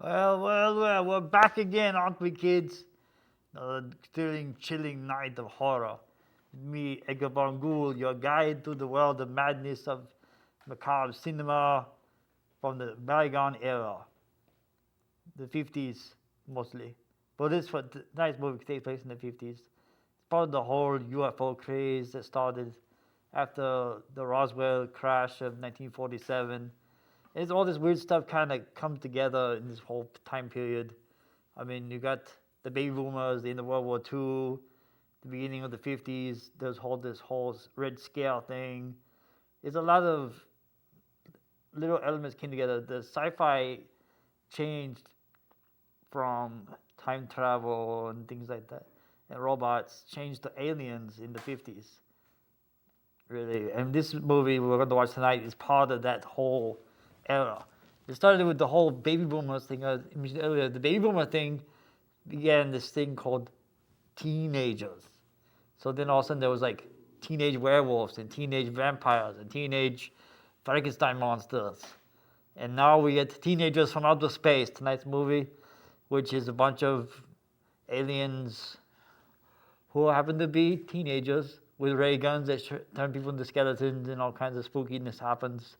Well, we're back again, aren't we, kids? Another thrilling, chilling night of horror. Me, Edgar Von Ghoul, your guide through the world of madness of macabre cinema from the bygone era, the 50s mostly. But tonight's movie takes place in the 50s. It's part of the whole UFO craze that started after the Roswell crash of 1947. It's all this weird stuff kind of comes together in this whole time period. I mean, you got the baby boomers, the end of World War II, the beginning of the 50s. There's this whole Red Scare thing. There's a lot of little elements came together. The sci-fi changed from time travel and things like that, and robots changed to aliens in the 50s. Really, and this movie we're going to watch tonight is part of that whole era. It started with the whole baby boomers thing I mentioned earlier. The baby boomer thing began this thing called teenagers. So then all of a sudden there was like teenage werewolves and teenage vampires and teenage Frankenstein monsters. And now we get teenagers from outer space, tonight's movie, which is a bunch of aliens who happen to be teenagers with ray guns that turn people into skeletons, and all kinds of spookiness happens.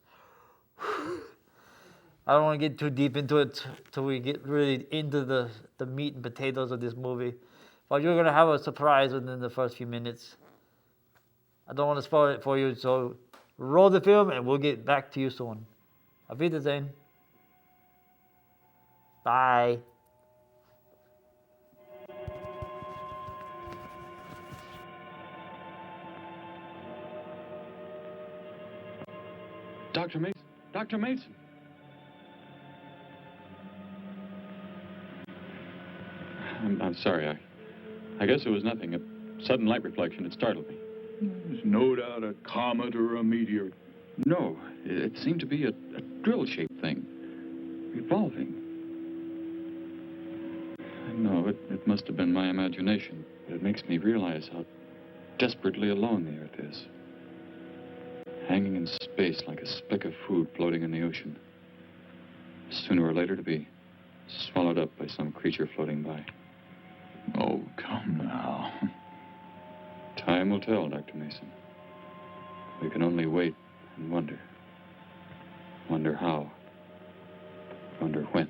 I don't want to get too deep into it till we get really into the meat and potatoes of this movie. But you're going to have a surprise within the first few minutes. I don't want to spoil it for you, so roll the film and we'll get back to you soon. Auf Wiedersehen. Bye. Dr. Mason. Dr. Mason. I'm sorry. I guess it was nothing. A sudden light reflection. It startled me. There's no doubt a comet or a meteor. No, it seemed to be a drill-shaped thing. Revolving. No, it must have been my imagination. But it makes me realize how desperately alone the Earth is. Hanging in space like a speck of food floating in the ocean. Sooner or later to be swallowed up by some creature floating by. Oh, come now. Time will tell, Dr. Mason. We can only wait and wonder. Wonder how. Wonder when.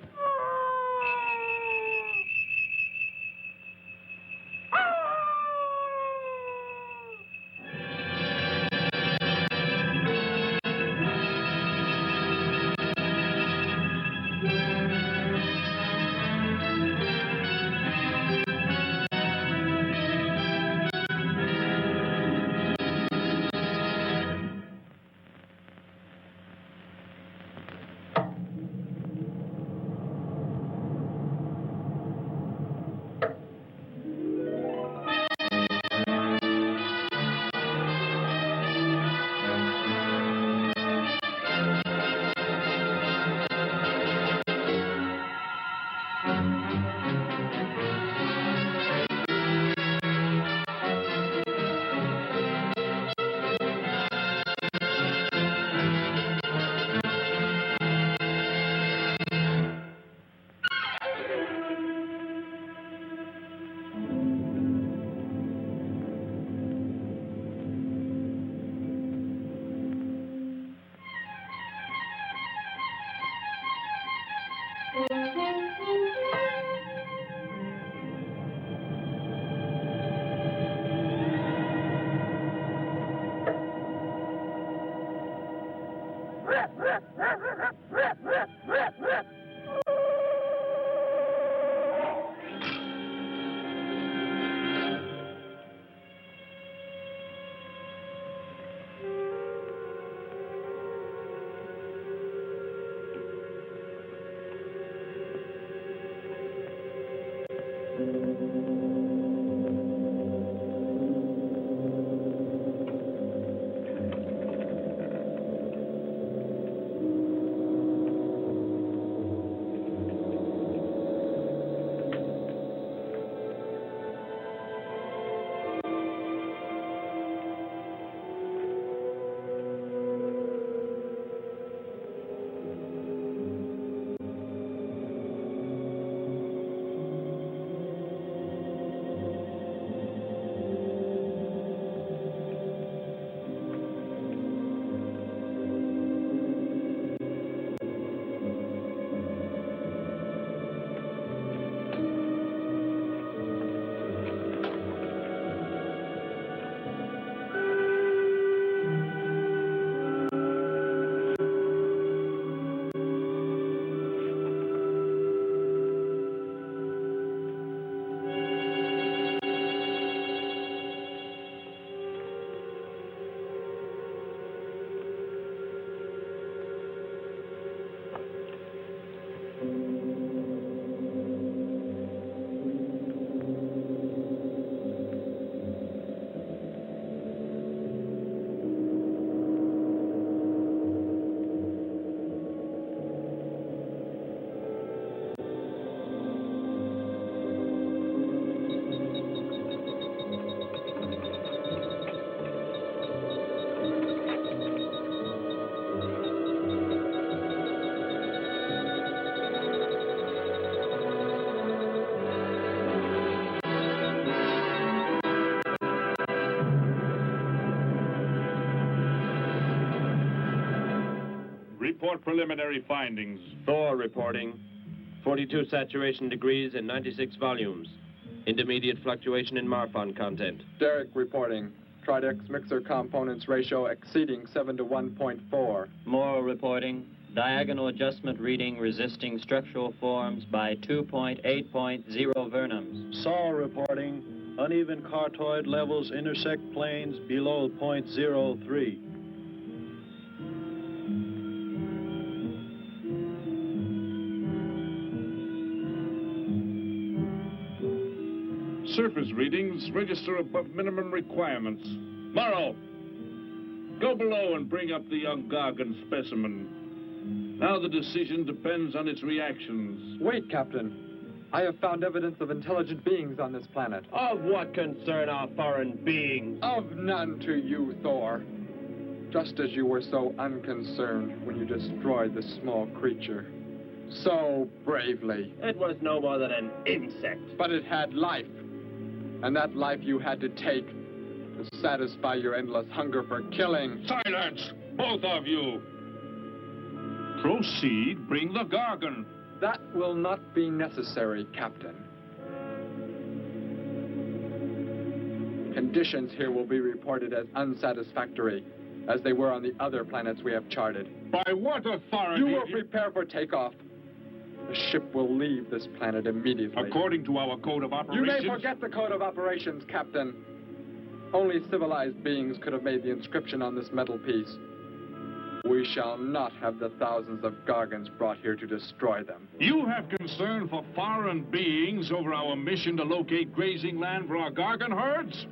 Report preliminary findings. Thor reporting. 42 saturation degrees in 96 volumes. Intermediate fluctuation in Marfan content. Derek reporting. Tridex mixer components ratio exceeding 7 to 1.4. Morrow reporting. Diagonal adjustment reading resisting structural forms by 2.8.0 vernums. Saul reporting. Uneven cartoid levels intersect planes below .03. Surface readings register above minimum requirements. Morrow, go below and bring up the young Gargan specimen. Now the decision depends on its reactions. Wait, Captain. I have found evidence of intelligent beings on this planet. Of what concern are foreign beings? Of none to you, Thor. Just as you were so unconcerned when you destroyed the small creature. So bravely. It was no more than an insect. But it had life. And that life you had to take to satisfy your endless hunger for killing. Silence, both of you! Proceed, bring the Gargan. That will not be necessary, Captain. Conditions here will be reported as unsatisfactory, as they were on the other planets we have charted. By what authority? You will prepare for takeoff. The ship will leave this planet immediately. According to our code of operations... You may forget the code of operations, Captain. Only civilized beings could have made the inscription on this metal piece. We shall not have the thousands of Gargans brought here to destroy them. You have concern for foreign beings over our mission to locate grazing land for our Gargan herds?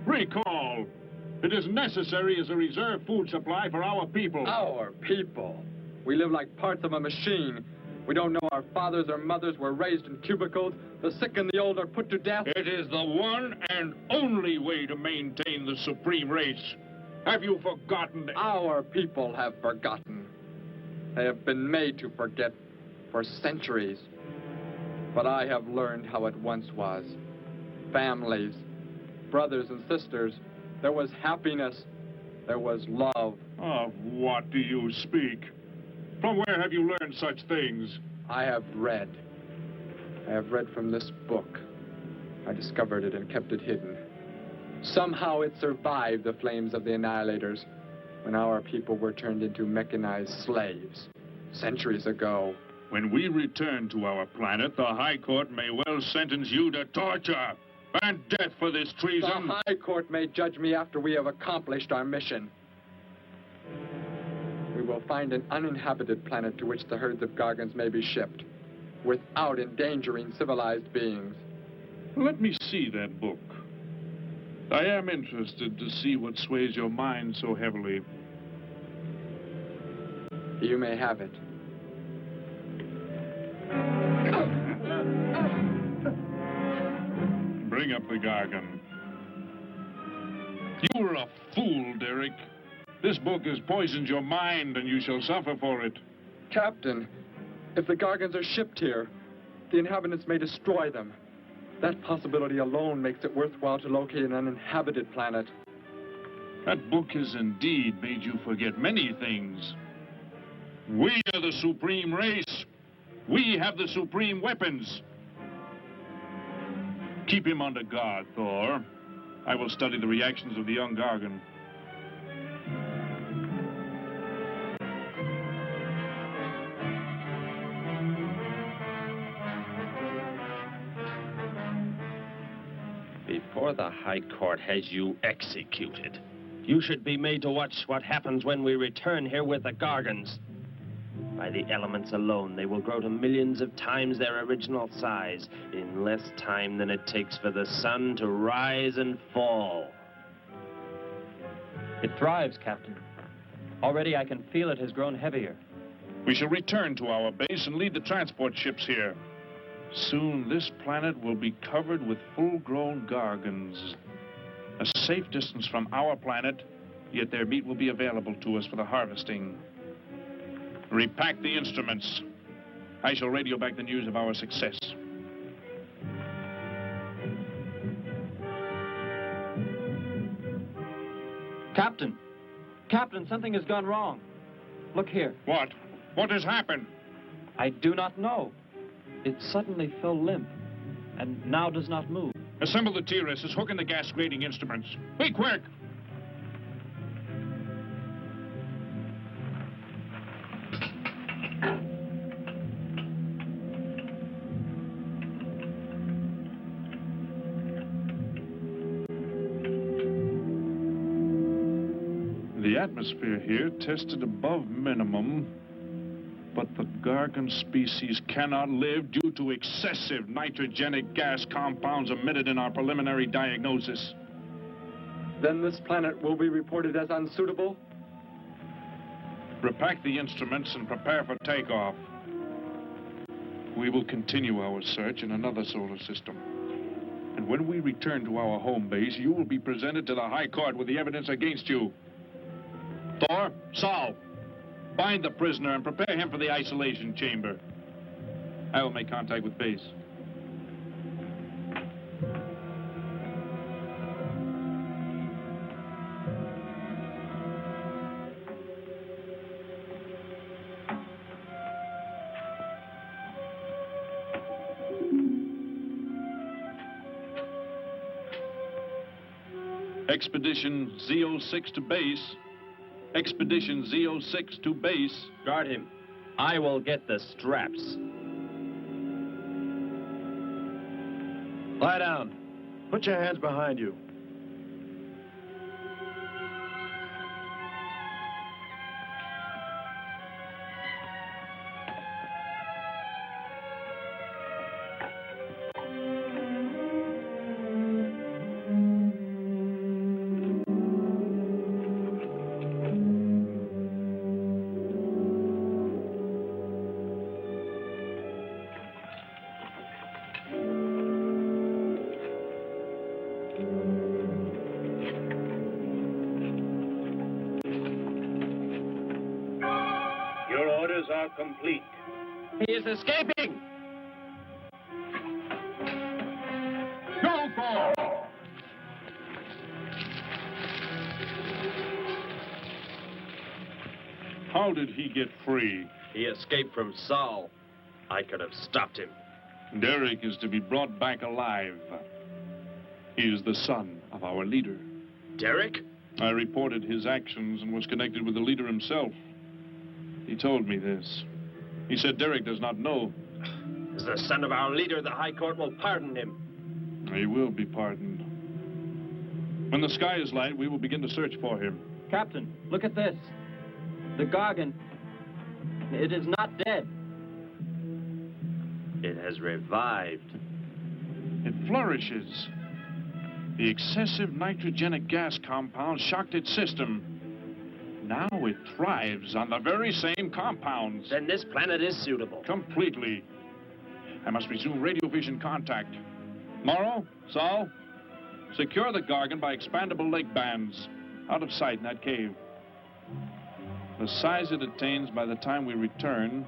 Recall, it is necessary as a reserve food supply for our people. Our people? We live like parts of a machine. We don't know our fathers or mothers were raised in cubicles. The sick and the old are put to death. It is the one and only way to maintain the supreme race. Have you forgotten? Our people have forgotten. They have been made to forget for centuries. But I have learned how it once was. Families, brothers and sisters. There was happiness. There was love. Of what do you speak? From where have you learned such things? I have read. I have read from this book. I discovered it and kept it hidden. Somehow it survived the flames of the Annihilators. when our people were turned into mechanized slaves centuries ago. When we return to our planet, the High Court may well sentence you to torture and death for this treason. The High Court may judge me after we have accomplished our mission. We will find an uninhabited planet to which the herds of Gargans may be shipped, without endangering civilized beings. Let me see that book. I am interested to see what sways your mind so heavily. You may have it. Bring up the Gargan. You were a fool, Derek. This book has poisoned your mind, and you shall suffer for it. Captain, if the Gargans are shipped here, the inhabitants may destroy them. That possibility alone makes it worthwhile to locate an uninhabited planet. That book has indeed made you forget many things. We are the supreme race. We have the supreme weapons. Keep him under guard, Thor. I will study the reactions of the young Gargan. Before the High Court has you executed, you should be made to watch what happens when we return here with the Gargans. By the elements alone, they will grow to millions of times their original size in less time than it takes for the sun to rise and fall. It thrives, Captain. Already I can feel it has grown heavier. We shall return to our base and lead the transport ships here. Soon this planet will be covered with full-grown Gargans. A safe distance from our planet, yet their meat will be available to us for the harvesting. Repack the instruments. I shall radio back the news of our success. Captain! Captain, something has gone wrong. Look here. What? What has happened? I do not know. It suddenly fell limp, and now does not move. Assemble the TRSs, hook in the gas grading instruments. Be quick! The atmosphere here tested above minimum, but the Gargan species cannot live due to excessive nitrogenic gas compounds emitted in our preliminary diagnosis. Then this planet will be reported as unsuitable? Repack the instruments and prepare for takeoff. We will continue our search in another solar system. And when we return to our home base, you will be presented to the High Court with the evidence against you. Thor, Saul, bind the prisoner and prepare him for the isolation chamber. I will make contact with base. Expedition Z06 to base. Expedition Z06 to base. Guard him. I will get the straps. Lie down. Put your hands behind you. Your orders are complete. He is escaping! Go, Thor! How did he get free? He escaped from Saul. I could have stopped him. Derek is to be brought back alive. He is the son of our leader. Derek? I reported his actions and was connected with the leader himself. He told me this. He said Derek does not know. As the son of our leader, the High Court will pardon him. He will be pardoned. When the sky is light, we will begin to search for him. Captain, look at this. The Gargan. It is not dead. It has revived. It flourishes. The excessive nitrogenic gas compound shocked its system. Now it thrives on the very same compounds. Then this planet is suitable. Completely. I must resume radio vision contact. Morrow, Saul, secure the Gargan by expandable leg bands. Out of sight in that cave. The size it attains by the time we return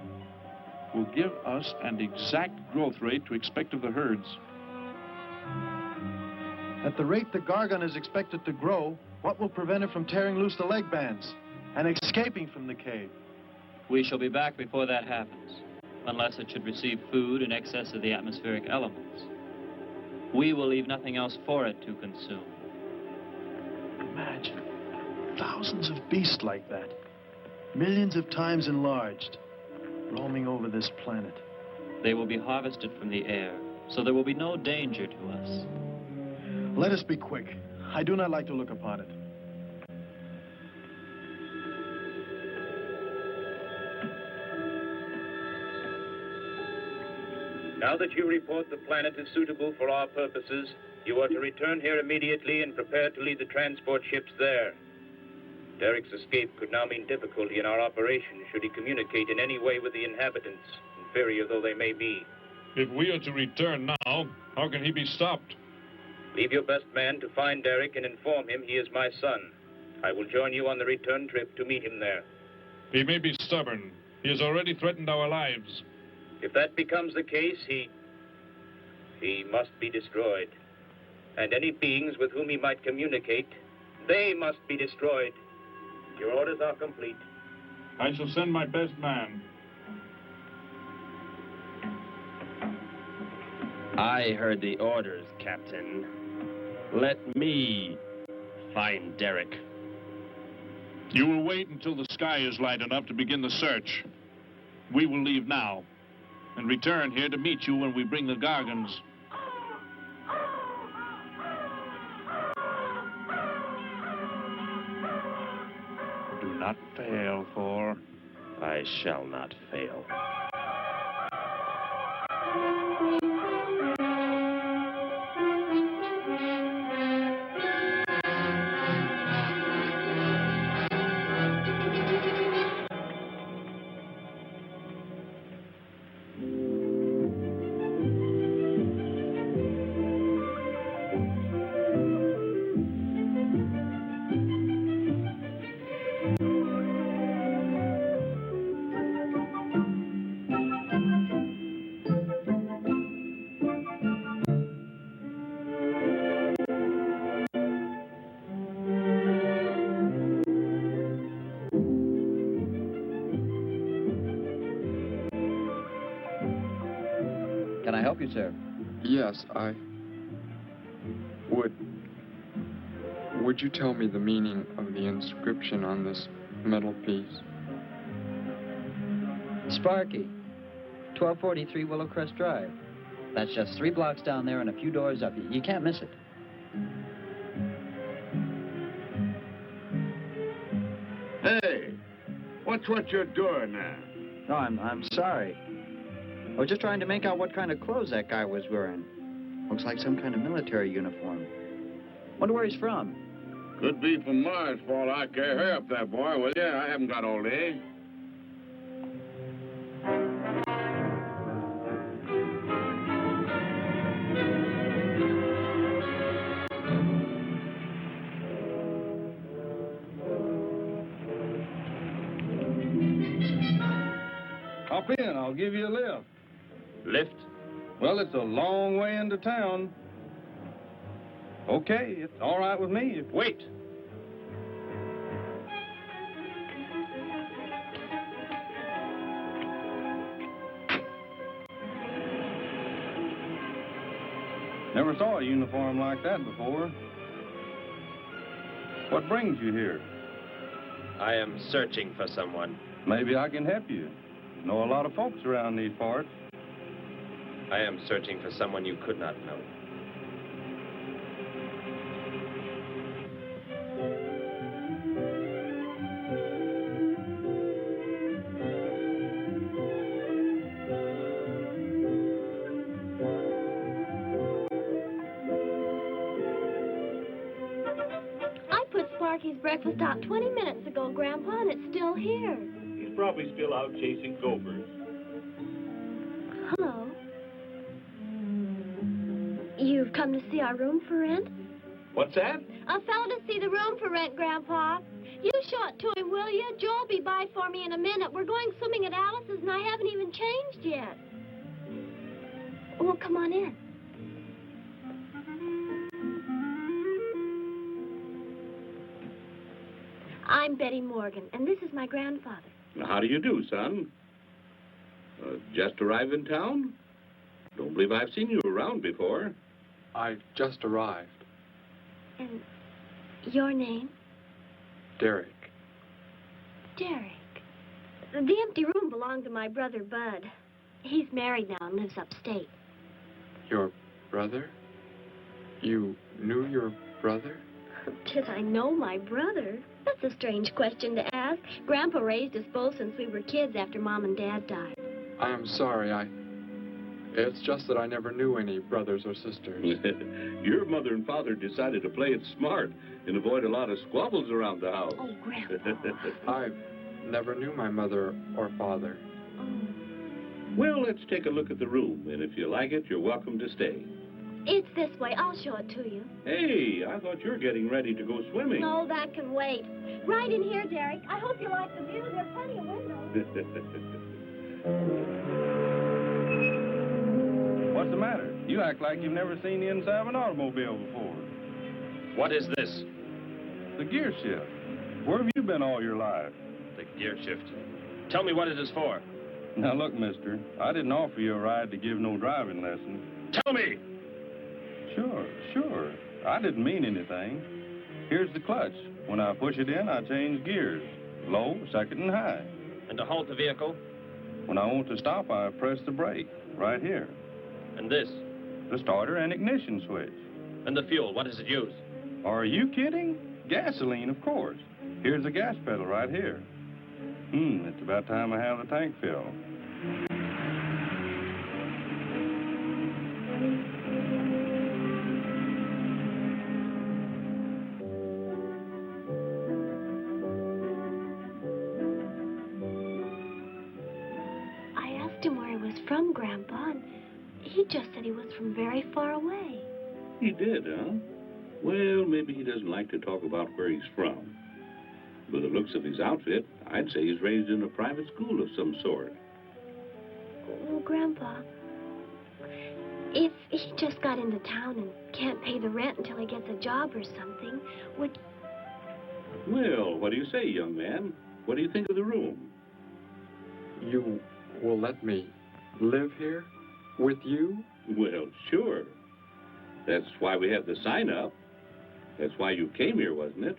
will give us an exact growth rate to expect of the herds. At the rate the Gargan is expected to grow, what will prevent it from tearing loose the leg bands and escaping from the cave? We shall be back before that happens, unless it should receive food in excess of the atmospheric elements. We will leave nothing else for it to consume. Imagine thousands of beasts like that, millions of times enlarged, roaming over this planet. They will be harvested from the air, so there will be no danger to us. Let us be quick. I do not like to look upon it. Now that you report the planet is suitable for our purposes, you are to return here immediately and prepare to lead the transport ships there. Derek's escape could now mean difficulty in our operation should he communicate in any way with the inhabitants, inferior though they may be. If we are to return now, how can he be stopped? Leave your best man to find Derek and inform him he is my son. I will join you on the return trip to meet him there. He may be stubborn. He has already threatened our lives. If that becomes the case, he must be destroyed. And any beings with whom he might communicate, they must be destroyed. Your orders are complete. I shall send my best man. I heard the orders, Captain. Let me find Derek. You will wait until the sky is light enough to begin the search. We will leave now and return here to meet you when we bring the Gargans. Do not fail, Thor. I shall not fail. Can I help you, sir? Yes, Would you tell me the meaning of the inscription on this metal piece? Sparky, 1243 Willowcrest Drive. That's just 3 blocks down there and a few doors up. You can't miss it. Hey, what's what you're doing there? No, I'm sorry. I was just trying to make out what kind of clothes that guy was wearing. Looks like some kind of military uniform. Wonder where he's from. Could be from Mars, for all I care. Hurry up there, boy, will you? I haven't got all day. Hop in, I'll give you a lift. Lift? Well, it's a long way into town. Okay, it's all right with me. Wait. Never saw a uniform like that before. What brings you here? I am searching for someone. Maybe I can help you. Know a lot of folks around these parts. I am searching for someone you could not know. I put Sparky's breakfast out 20 minutes ago, Grandpa, and it's still here. He's probably still out chasing gophers. Hello. You've come to see our room for rent? What's that? A fellow to see the room for rent, Grandpa. You show it to him, will you? Joe'll be by for me in a minute. We're going swimming at Alice's, and I haven't even changed yet. Well, come on in. I'm Betty Morgan, and this is my grandfather. How do you do, son? Just arrived in town? Don't believe I've seen you around before. I just arrived. And your name? Derek. Derek. The empty room belonged to my brother, Bud. He's married now and lives upstate. Your brother? You knew your brother? Did I know my brother? That's a strange question to ask. Grandpa raised us both since we were kids after Mom and Dad died. I am sorry, It's just that I never knew any brothers or sisters. Your mother and father decided to play it smart and avoid a lot of squabbles around the house. Oh, Grandpa. I never knew my mother or father. Oh. Well, let's take a look at the room, and if you like it, you're welcome to stay. It's this way. I'll show it to you. Hey, I thought you were getting ready to go swimming. No, that can wait. Right in here, Derek. I hope you like the view. There are plenty of windows. What's the matter? You act like you've never seen the inside of an automobile before. What is this? The gear shift. Where have you been all your life? The gear shift. Tell me what it is for. Now, look, mister, I didn't offer you a ride to give no driving lesson. Tell me! Sure. I didn't mean anything. Here's the clutch. When I push it in, I change gears. Low, second, and high. And to halt the vehicle? When I want to stop, I press the brake, right here. And this? The starter and ignition switch. And the fuel, what does it use? Are you kidding? Gasoline, of course. Here's the gas pedal right here. It's about time I have the tank filled. I asked him where he was from, Grandpa, and he just said he was from very far away. He did, huh? Well, maybe he doesn't like to talk about where he's from. By the looks of his outfit, I'd say he's raised in a private school of some sort. Well, Grandpa, if he just got into town and can't pay the rent until he gets a job or something, would... Well, what do you say, young man? What do you think of the room? You will let me live here with you? Well, sure. That's why we have the sign up. That's why you came here, wasn't it?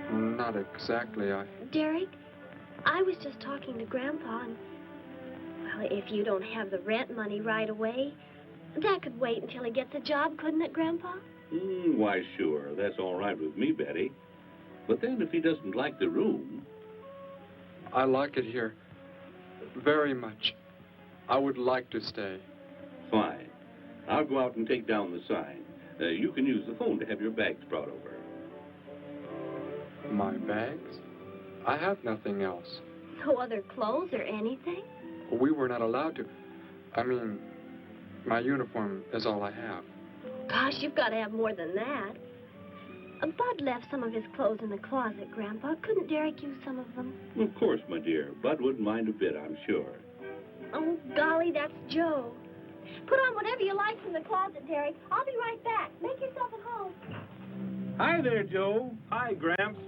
Not exactly, Derek, I was just talking to Grandpa, and... Well, if you don't have the rent money right away, that could wait until he gets a job, couldn't it, Grandpa? Why, sure. That's all right with me, Betty. But then if he doesn't like the room... I like it here very much. I would like to stay. Fine. I'll go out and take down the sign. You can use the phone to have your bags brought over. My bags? I have nothing else. No other clothes or anything? We were not allowed to. I mean, my uniform is all I have. Gosh, you've got to have more than that. Bud left some of his clothes in the closet, Grandpa. Couldn't Derek use some of them? Of course, my dear. Bud wouldn't mind a bit, I'm sure. Oh, golly, that's Joe. Put on whatever you like from the closet, Derek. I'll be right back. Make yourself at home. Hi there, Joe. Hi, Gramps.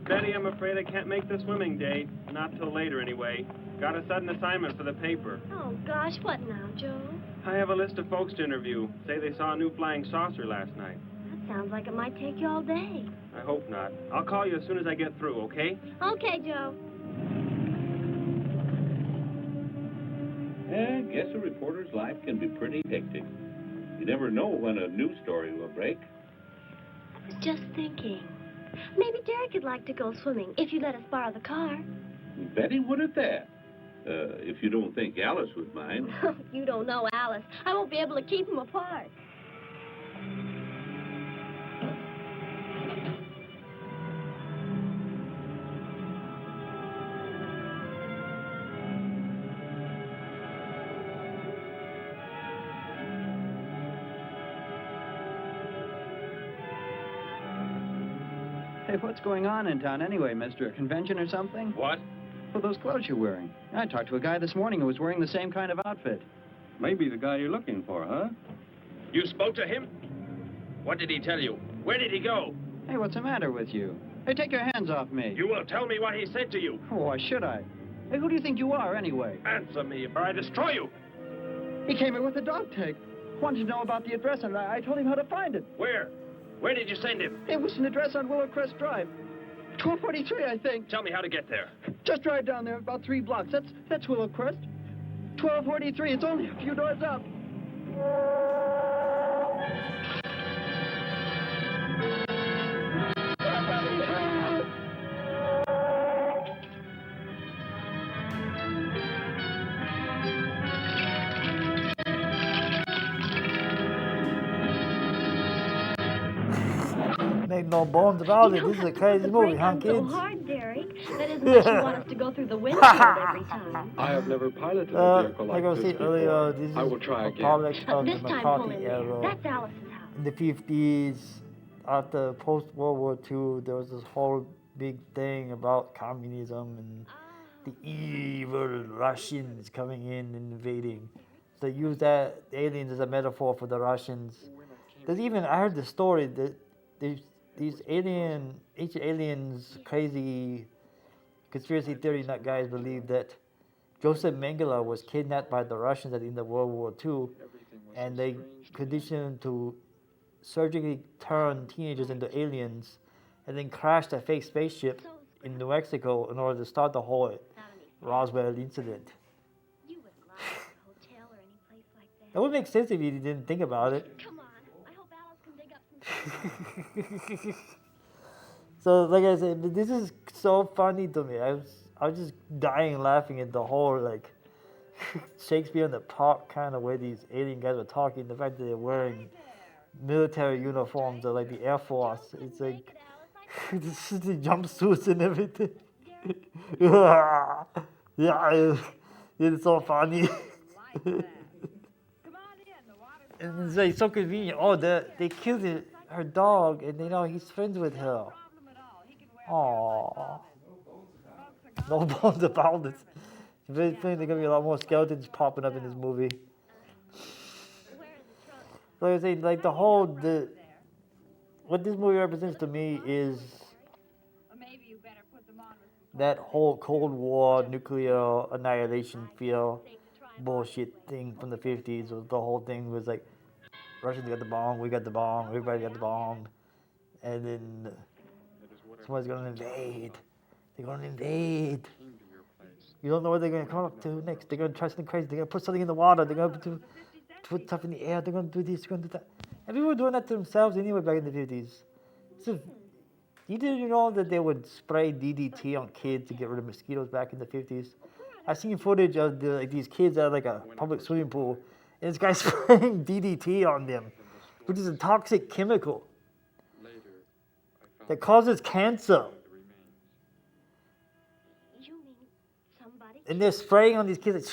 Betty, I'm afraid I can't make the swimming date. Not till later, anyway. Got a sudden assignment for the paper. Oh, gosh, what now, Joe? I have a list of folks to interview. Say they saw a new flying saucer last night. That Sounds like it might take you all day. I hope not. I'll call you as soon as I get through, okay? Okay, Joe. Yeah, I guess a reporter's life can be pretty hectic. You never know when a news story will break. I was just thinking. Maybe Derek would like to go swimming if you let us borrow the car. Betty would at that. If you don't think Alice would mind. You don't know Alice. I won't be able to keep them apart. Hey, what's going on in town anyway, mister? A convention or something? What? Well, those clothes you're wearing. I talked to a guy this morning who was wearing the same kind of outfit. Maybe the guy you're looking for, huh? You spoke to him? What did he tell you? Where did he go? Hey, what's the matter with you? Hey, take your hands off me. You will tell me what he said to you. Oh, why should I? Hey, who do you think you are, anyway? Answer me, or I destroy you. He came in with a dog tag. Wanted to know about the address, and I told him how to find it. Where? Where did you send him? It was an address on Willow Crest Drive. 1243, I think. Tell me how to get there. Just drive down there about 3 blocks. That's Willow Crest. 1243. It's only a few doors up. Make no bones about it. This is a crazy movie, huh, kids? So hard, Derek. That isn't that you want us to go through the windshield every time. I have never piloted a vehicle like like I this said before. earlier, this is I will try a again. product of This the time pull McCarthy in there. era. That's Alice's house. In the 50s, after post-World War II, there was this whole big thing about communism and the evil Russians coming in and invading. So they used that aliens as a metaphor for the Russians. There's even, I heard the story that these ancient aliens, crazy conspiracy theory nut guys believe that Joseph Mengele was kidnapped by the Russians at the end of World War II, and they conditioned him to surgically turn teenagers into aliens and then crashed a fake spaceship in New Mexico in order to start the whole Roswell incident. You would love a hotel or any place like that. That would make sense if you didn't think about it. Come on. I hope Alice can dig up some... So, like I said, this is so funny to me. I was just dying laughing at the whole, like, Shakespeare in the Park kind of way these alien guys were talking. The fact that they're wearing military uniforms or like the Air Force. It's like, this is the jumpsuits and everything. Yeah, it's so funny. And it's like so convenient. Oh, they killed her dog, and he's friends with her. Aww. No bones about it. It's very funny. There's gonna be a lot more skeletons popping up in this movie. Like I say, like what this movie represents to me is that whole Cold War nuclear annihilation fear bullshit thing from the 50s. The whole thing was like, Russians got the bomb, we got the bomb, everybody got the bomb, and then somebody's gonna invade. They're gonna invade. You don't know what they're gonna come up to next. They're gonna try something crazy. They're gonna put something in the water. They're gonna put stuff in the air. They're gonna do this. They're gonna do that. And people were doing that to themselves anyway back in the 50s. So, you didn't know that they would spray DDT on kids to get rid of mosquitoes back in the 50s? I've seen footage of these kids at like a public swimming pool, and this guy spraying DDT on them, which is a toxic chemical that causes cancer. You mean somebody? And they're spraying on these kids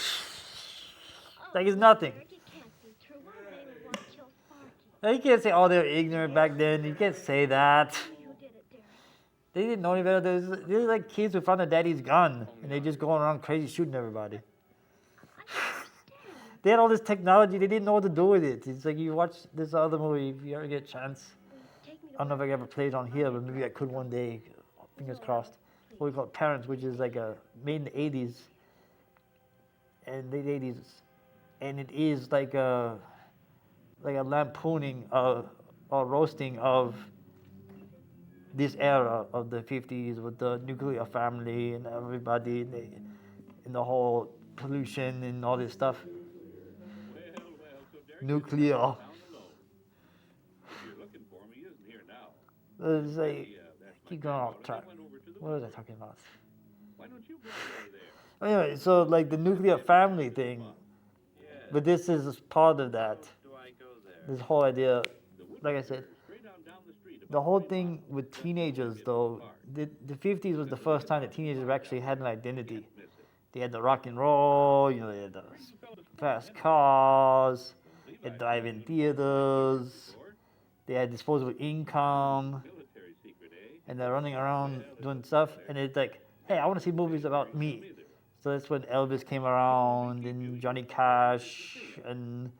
like it's nothing. It can't be true. Why would they want to kill Sparky? Now, you can't say, oh, they were ignorant back then. You can't say that. Who did it, Derek? They didn't know any better. They're like kids who found their daddy's gun, and they just going around crazy shooting everybody. They had all this technology. They didn't know what to do with it. It's like you watch this other movie, if you ever get a chance. I don't know if I ever played it on here, but maybe I could one day. Fingers crossed. What we call it, Parents, which is like made in the 80s and late 80s, and it is like a lampooning of or roasting of this era of the 50s with the nuclear family and everybody and the whole pollution and all this stuff. Nuclear. It's like, keep going off track. What was I talking about? Anyway, so like the nuclear family thing, but this is part of that. This whole idea, like I said, the whole thing with teenagers though, the 50s was the first time that teenagers actually had an identity. They had the rock and roll, you know, they had the fast cars, they had drive-in theaters, they had disposable income, and they're running around doing stuff, and it's like, hey, I want to see movies about me. So that's when Elvis came around, and Johnny Cash, and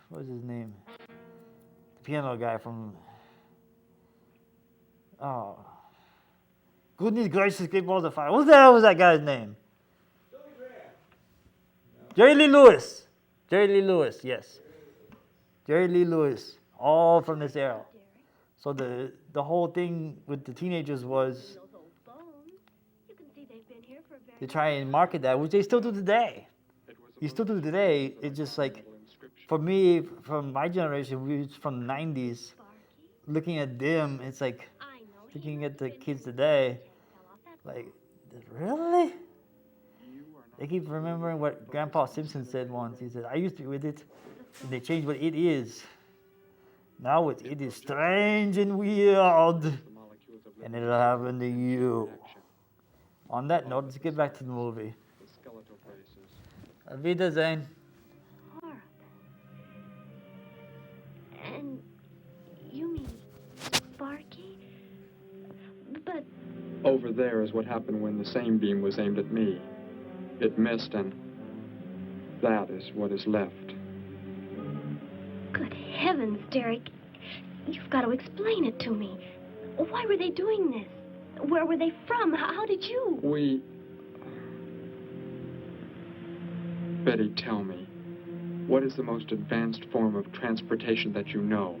what was his name? The piano guy from, oh, goodness gracious, great balls of fire. What the hell was that guy's name? Jerry Lee Lewis. Jerry Lee Lewis, yes. Jerry Lee Lewis, all from this era. So the whole thing with the teenagers was to try and market that, which they still do today. You still do today. It's just like, for me, from my generation, we was from the 90s, looking at them, it's like, looking at the kids today, like, really? They keep remembering what Grandpa Simpson said once. He said, I used to be with it, and they changed what it is. Now it is strange and weird, and it'll happen to you. On that note, let's get back to the movie. Auf Wiedersehen. And you mean Sparky? But... Over there is what happened when the same beam was aimed at me. It missed, and that is what is left. Good heavens, Derek. You've got to explain it to me. Why were they doing this? Where were they from? How did you... Betty, tell me, what is the most advanced form of transportation that you know?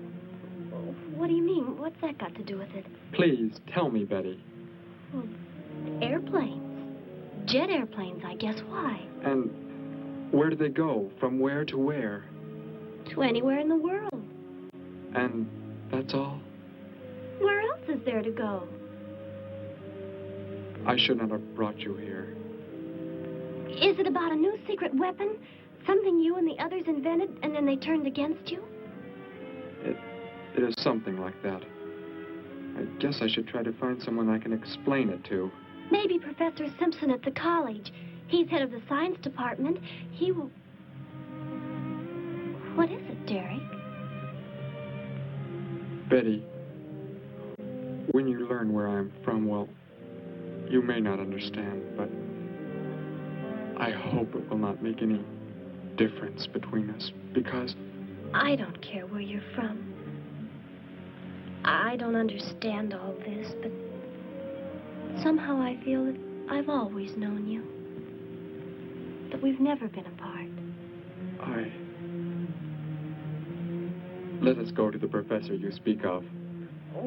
What do you mean? What's that got to do with it? Please, tell me, Betty. Well, airplanes. Jet airplanes, I guess. Why? And where do they go? From where to where? To anywhere in the world. And that's all? Where else is there to go? I should not have brought you here. Is it about a new secret weapon? Something you and the others invented and then they turned against you? It is something like that. I guess I should try to find someone I can explain it to. Maybe Professor Simpson at the college. He's head of the science department. He will... What is it, Derek? Betty, when you learn where I'm from, well, you may not understand, but I hope it will not make any difference between us, because... I don't care where you're from. I don't understand all this, but somehow I feel that I've always known you. That we've never been apart. Let us go to the professor you speak of.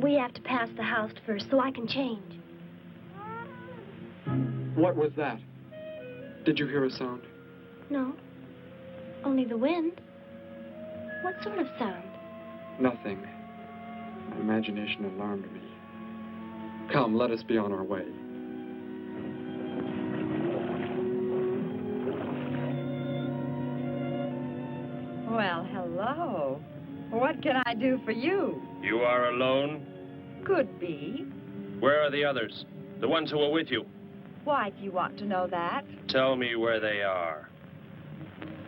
We have to pass the house first so I can change. What was that? Did you hear a sound? No. Only the wind. What sort of sound? Nothing. My imagination alarmed me. Come, let us be on our way. Well, hello. What can I do for you? You are alone? Could be. Where are the others? The ones who were with you? Why do you want to know that? Tell me where they are.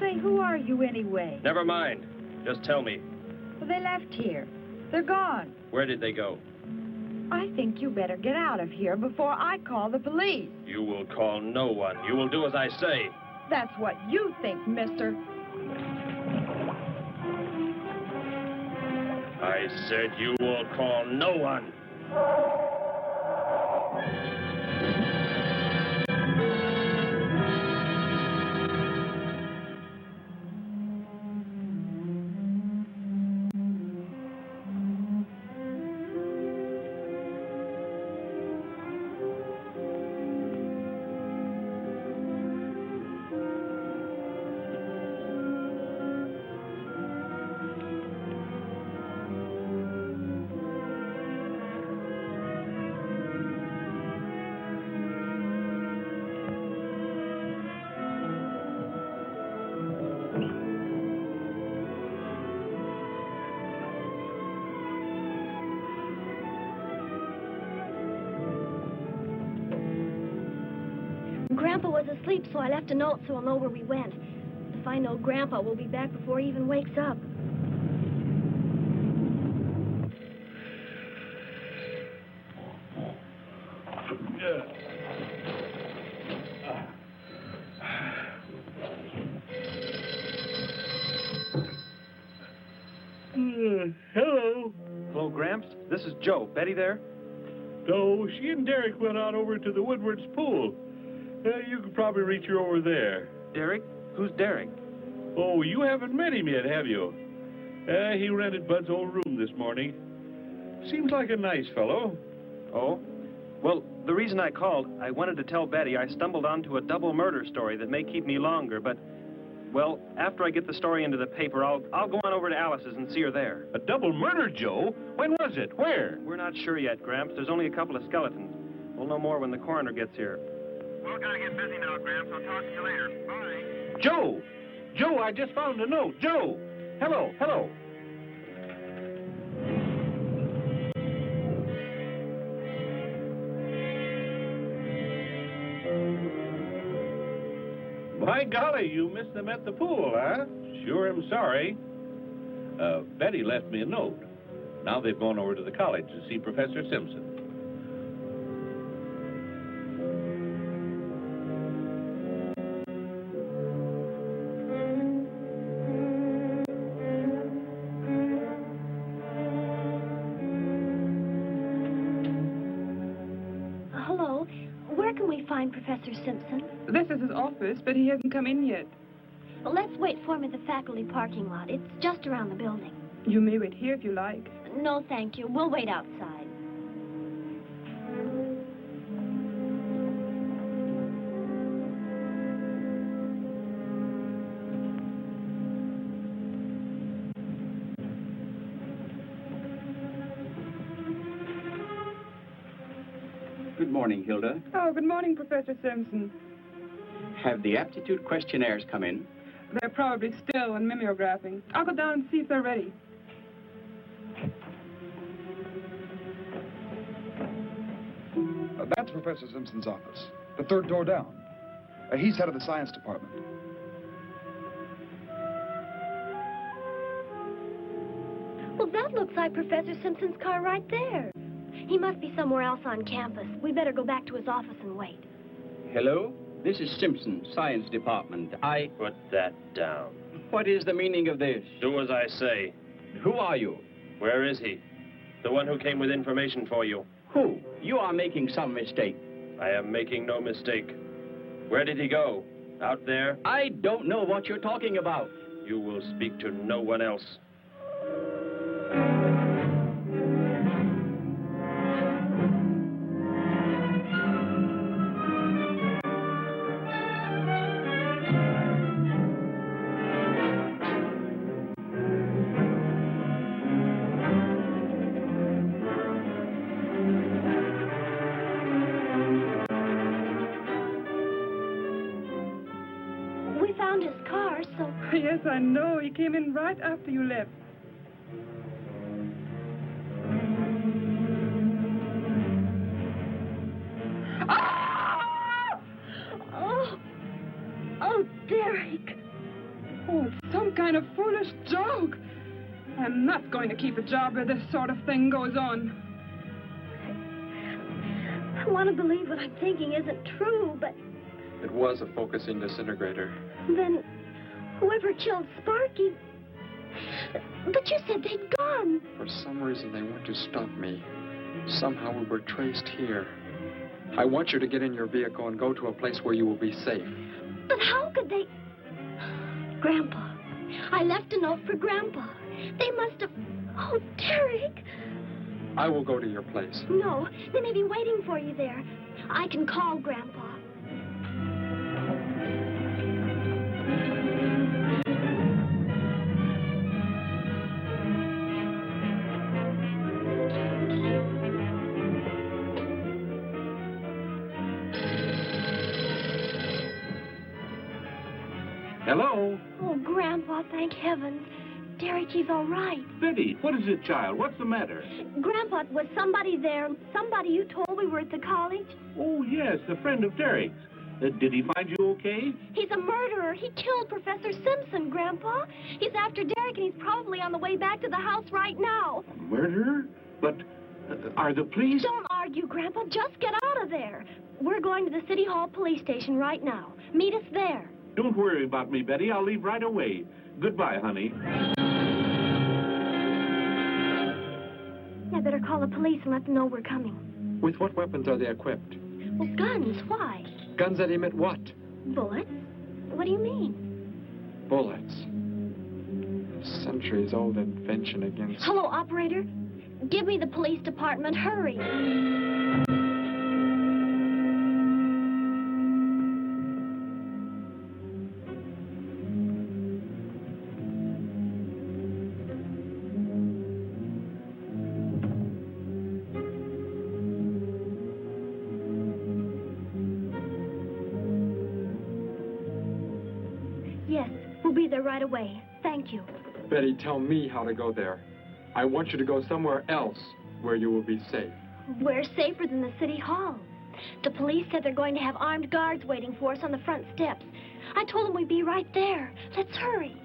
Say, who are you anyway? Never mind. Just tell me. Well, they left here. They're gone. Where did they go? I think you better get out of here before I call the police. You will call no one. You will do as I say. That's what you think, mister. I said you will call no one. Grandpa was asleep, so I left a note so he'll know where we went. If I know Grandpa, we'll be back before he even wakes up. Hello. Hello, Gramps. This is Joe. Betty there? No, she and Derek went out over to the Woodward's pool. You could probably reach her over there. Derek? Who's Derek? Oh, you haven't met him yet, have you? He rented Bud's old room this morning. Seems like a nice fellow. Oh? Well, the reason I called, I wanted to tell Betty I stumbled onto a double murder story that may keep me longer, but, well, after I get the story into the paper, I'll go on over to Alice's and see her there. A double murder, Joe? When was it? Where? We're not sure yet, Gramps. There's only a couple of skeletons. We'll know more when the coroner gets here. Well, gotta get busy now, Gramps. I'll talk to you later. Bye. Joe! Joe, I just found a note. Joe! Hello, hello. By golly, you missed them at the pool, huh? Sure am sorry. Betty left me a note. Now they've gone over to the college to see Professor Simpson. Hello. Where can we find Professor Simpson? This is his office, but he hasn't come in yet. Well, let's wait for him at the faculty parking lot. It's just around the building. You may wait here if you like. No, thank you. We'll wait outside. Good morning, Hilda. Oh, good morning, Professor Simpson. Have the aptitude questionnaires come in? They're probably still in mimeographing. I'll go down and see if they're ready. That's Professor Simpson's office. The third door down. He's head of the science department. Well, that looks like Professor Simpson's car right there. He must be somewhere else on campus. We better go back to his office and wait. Hello? This is Simpson, science department. Put that down. What is the meaning of this? Do as I say. Who are you? Where is he? The one who came with information for you. Who? You are making some mistake. I am making no mistake. Where did he go? Out there? I don't know what you're talking about. You will speak to no one else. We found his car, so... Yes, I know. He came in right after you left. Oh! Oh, Derek! Oh, it's some kind of foolish joke. I'm not going to keep a job where this sort of thing goes on. I want to believe what I'm thinking isn't true, but It was a focusing disintegrator. then whoever killed Sparky... But you said they'd gone. For some reason, they want to stop me. Somehow we were traced here. I want you to get in your vehicle and go to a place where you will be safe. But how could they... Grandpa. I left a note for Grandpa. They must have... Oh, Derek. I will go to your place. No, they may be waiting for you there. I can call Grandpa. Hello? Oh, Grandpa, thank heavens. Derek, he's all right. Betty, what is it, child? What's the matter? Grandpa, was somebody there? Somebody you told we were at the college? Oh, yes, a friend of Derek's. Did he find you okay? He's a murderer. He killed Professor Simpson, Grandpa. He's after Derek, and he's probably on the way back to the house right now. Murderer? But are the police... Don't argue, Grandpa. Just get out of there. We're going to the City Hall police station right now. Meet us there. Don't worry about me, Betty. I'll leave right away. Goodbye, honey. I better call the police and let them know we're coming. With what weapons are they equipped? Well, guns. Why? Guns that emit what? Bullets? What do you mean? Bullets. A centuries-old invention against... Hello, operator. Give me the police department. Hurry. Yes, we'll be there right away. Thank you. Betty, tell me how to go there. I want you to go somewhere else where you will be safe. We're safer than the City Hall. The police said they're going to have armed guards waiting for us on the front steps. I told them we'd be right there. Let's hurry.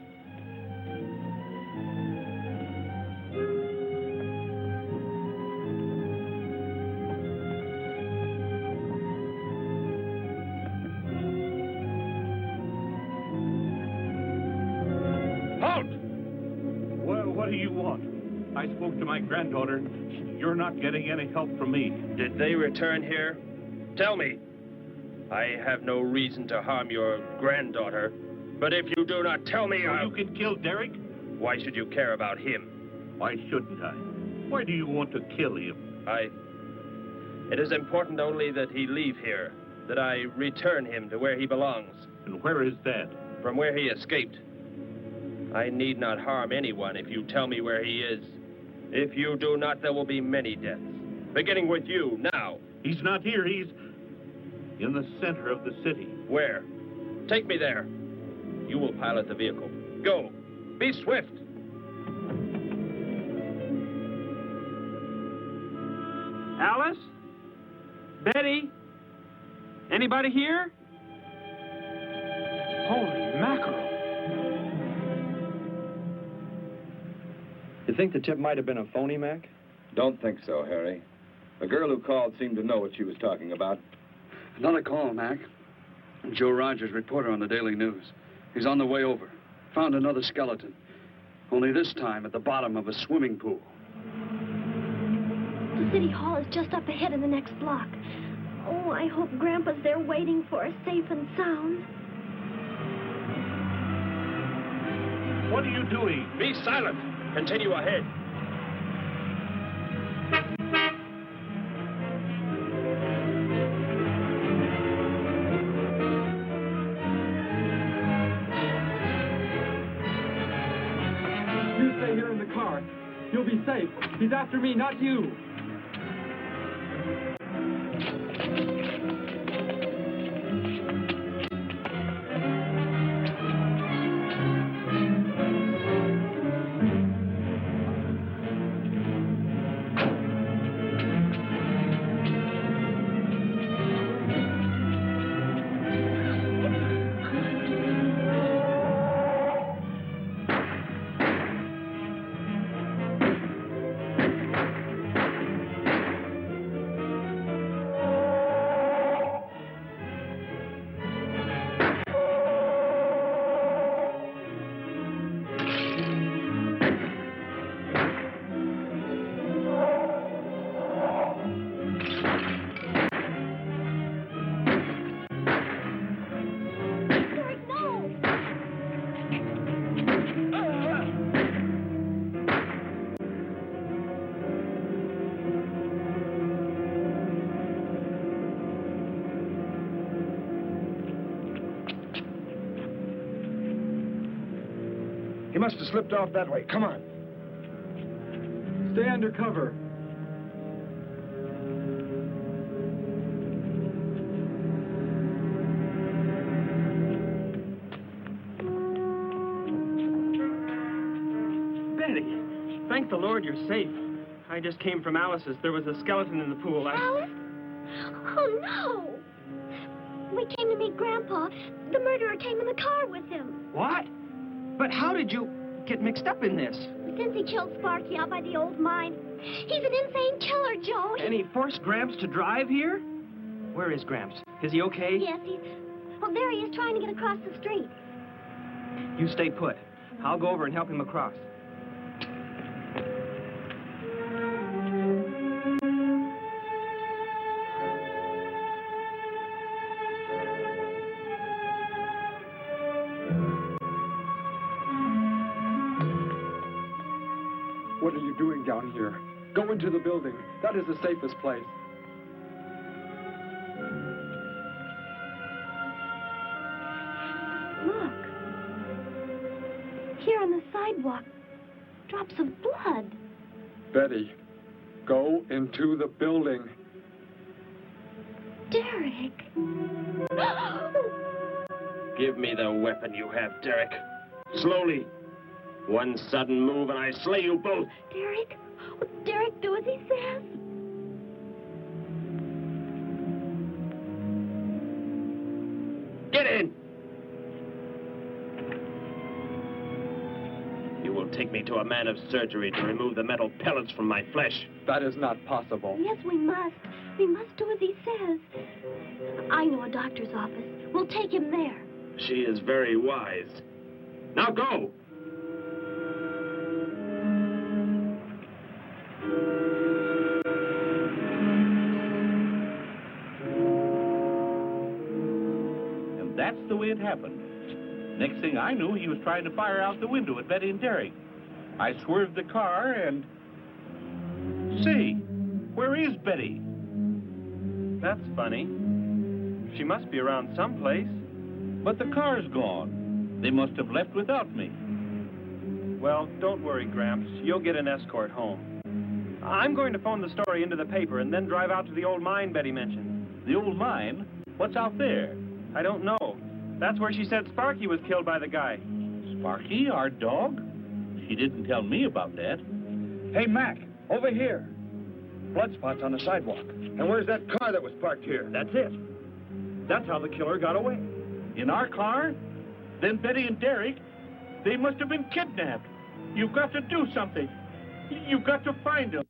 Halt! Well, what do you want? I spoke to my granddaughter. You're not getting any help from me. Did they return here? Tell me. I have no reason to harm your granddaughter, but if you do not tell me, You can kill Derek? Why should you care about him? Why shouldn't I? Why do you want to kill him? It is important only that he leave here, that I return him to where he belongs. And where is that? From where he escaped. I need not harm anyone if you tell me where he is. If you do not, there will be many deaths. Beginning with you, now. He's not here. He's in the center of the city. Where? Take me there. You will pilot the vehicle. Go. Be swift. Alice? Betty? Anybody here? Holy mackerel. You think the tip might have been a phony, Mac? Don't think so, Harry. The girl who called seemed to know what she was talking about. Another call, Mac. Joe Rogers, reporter on the Daily News. He's on the way over. Found another skeleton. Only this time at the bottom of a swimming pool. The City Hall is just up ahead in the next block. Oh, I hope Grandpa's there waiting for us safe and sound. What are you doing? Be silent. Continue ahead. You stay here in the car. You'll be safe. He's after me, not you. He must have slipped off that way. Come on. Stay under cover. Betty, thank the Lord you're safe. I just came from Alice's. There was a skeleton in the pool. Alice? Oh, no. we came to meet Grandpa, the murderer came in the car with him. What? But how did you get mixed up in this? Since he killed Sparky out by the old mine, he's an insane killer, Joe. And he forced Gramps to drive here? Where is Gramps? Is he okay? Yes, well, there he is trying to get across the street. You stay put. I'll go over and help him across. What are you doing down here? Go into the building. That is the safest place. Look. Here on the sidewalk, drops of blood. Betty, go into the building. Derek. Give me the weapon you have, Derek. Slowly. One sudden move and I slay you both. Derek? Will Derek do as he says? Get in! You will take me to a man of surgery to remove the metal pellets from my flesh. That is not possible. Yes, we must. We must do as he says. I know a doctor's office. We'll take him there. She is very wise. Now go! And that's the way it happened. Next thing I knew, he was trying to fire out the window at Betty and Derek. I swerved the car and... Say, where is Betty? That's funny. She must be around someplace. But the car's gone. They must have left without me. Well, don't worry, Gramps. You'll get an escort home. I'm going to phone the story into the paper and then drive out to the old mine Betty mentioned. The old mine? What's out there? I don't know. That's where she said Sparky was killed by the guy. Sparky, our dog? She didn't tell me about that. Hey, Mac, over here. Blood spots on the sidewalk. And where's that car that was parked here? That's it. That's how the killer got away. In our car? Then Betty and Derek, they must have been kidnapped. You've got to do something. You've got to find them.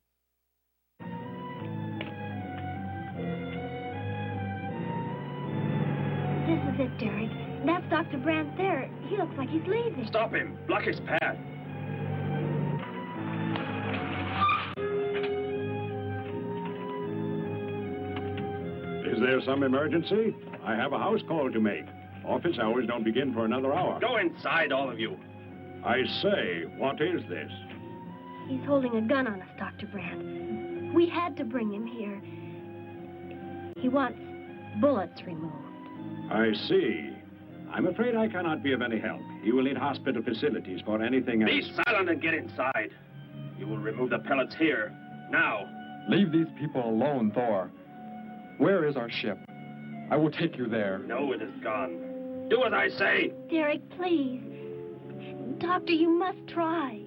This is it, Derek. That's Dr. Brandt there. He looks like he's leaving. Stop him! Block his path! Is there some emergency? I have a house call to make. Office hours don't begin for another hour. Go inside, all of you. I say, what is this? He's holding a gun on us, Dr. Brandt. We had to bring him here. He wants bullets removed. I see. I'm afraid I cannot be of any help. You will need hospital facilities for anything else. Be silent and get inside. You will remove the pellets here, now. Leave these people alone, Thor. Where is our ship? I will take you there. No, it is gone. Do as I say. Derek, please. Doctor, you must try.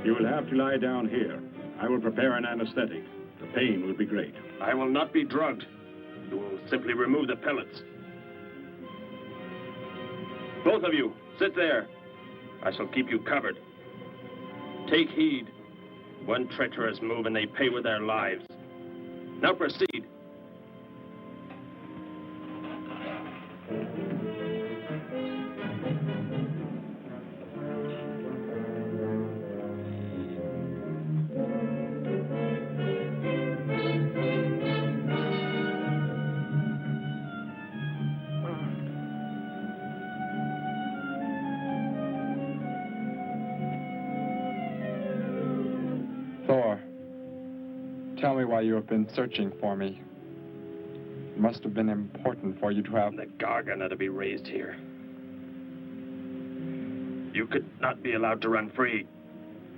You will have to lie down here. I will prepare an anesthetic. The pain will be great. I will not be drugged. You will simply remove the pellets. Both of you, sit there. I shall keep you covered. Take heed. One treacherous move and they pay with their lives. Now proceed. Thor, tell me why you have been searching for me. It must have been important for you to have... The Gargant are to be raised here. You could not be allowed to run free.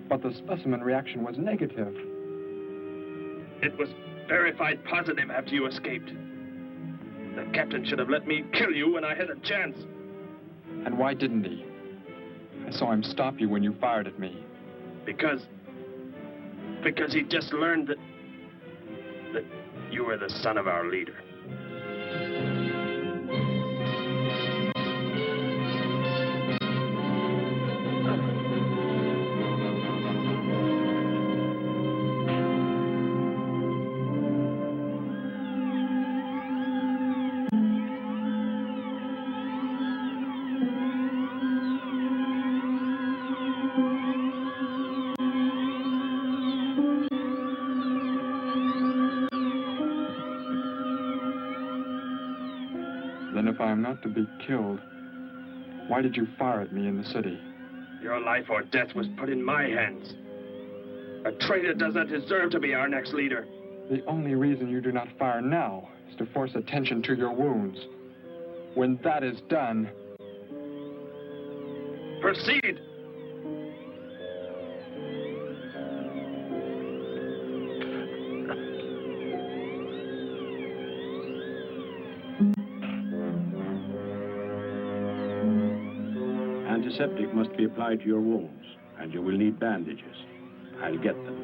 But the specimen reaction was negative. It was verified positive after you escaped. The captain should have let me kill you when I had a chance. And why didn't he? I saw him stop you when you fired at me. Because he just learned that you were the son of our leader. Then if I am not to be killed, why did you fire at me in the city? Your life or death was put in my hands. A traitor does not deserve to be our next leader. The only reason you do not fire now is to force attention to your wounds. When that is done... Proceed! Antiseptic must be applied to your wounds, and you will need bandages. I'll get them.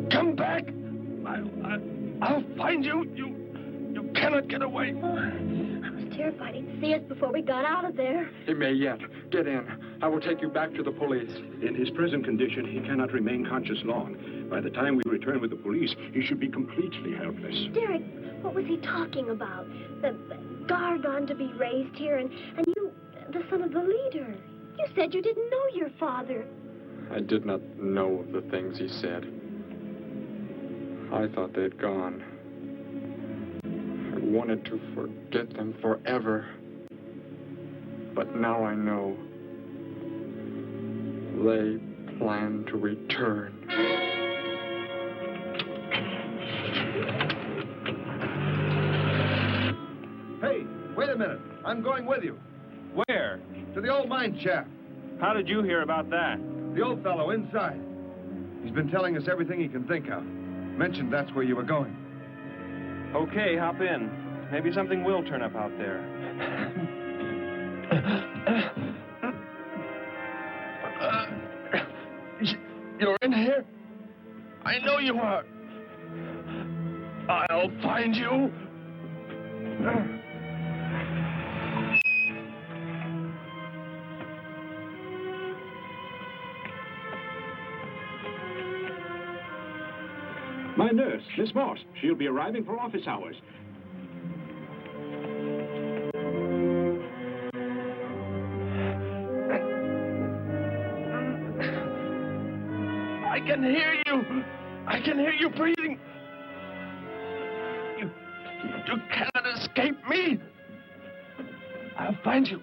Come back! I'll find you. You cannot get away. Oh, I was terrified he'd see us before we got out of there. He may yet. Get in. I will take you back to the police. In his present condition, he cannot remain conscious long. By the time we return with the police, he should be completely helpless. Derek, what was he talking about? The Gargon to be raised here, and you, the son of the leader. You said you didn't know your father. I did not know the things he said. I thought they'd gone. I wanted to forget them forever. But now I know. They plan to return. Hey, wait a minute. I'm going with you. Where? To the old mine shaft. How did you hear about that? The old fellow inside. He's been telling us everything he can think of. Mentioned that's where you were going. Okay, hop in. Maybe something will turn up out there. You're in here? I know you are. I'll find you. My nurse, Miss Moss. She'll be arriving for office hours. I can hear you. I can hear you breathing. You cannot escape me. I'll find you.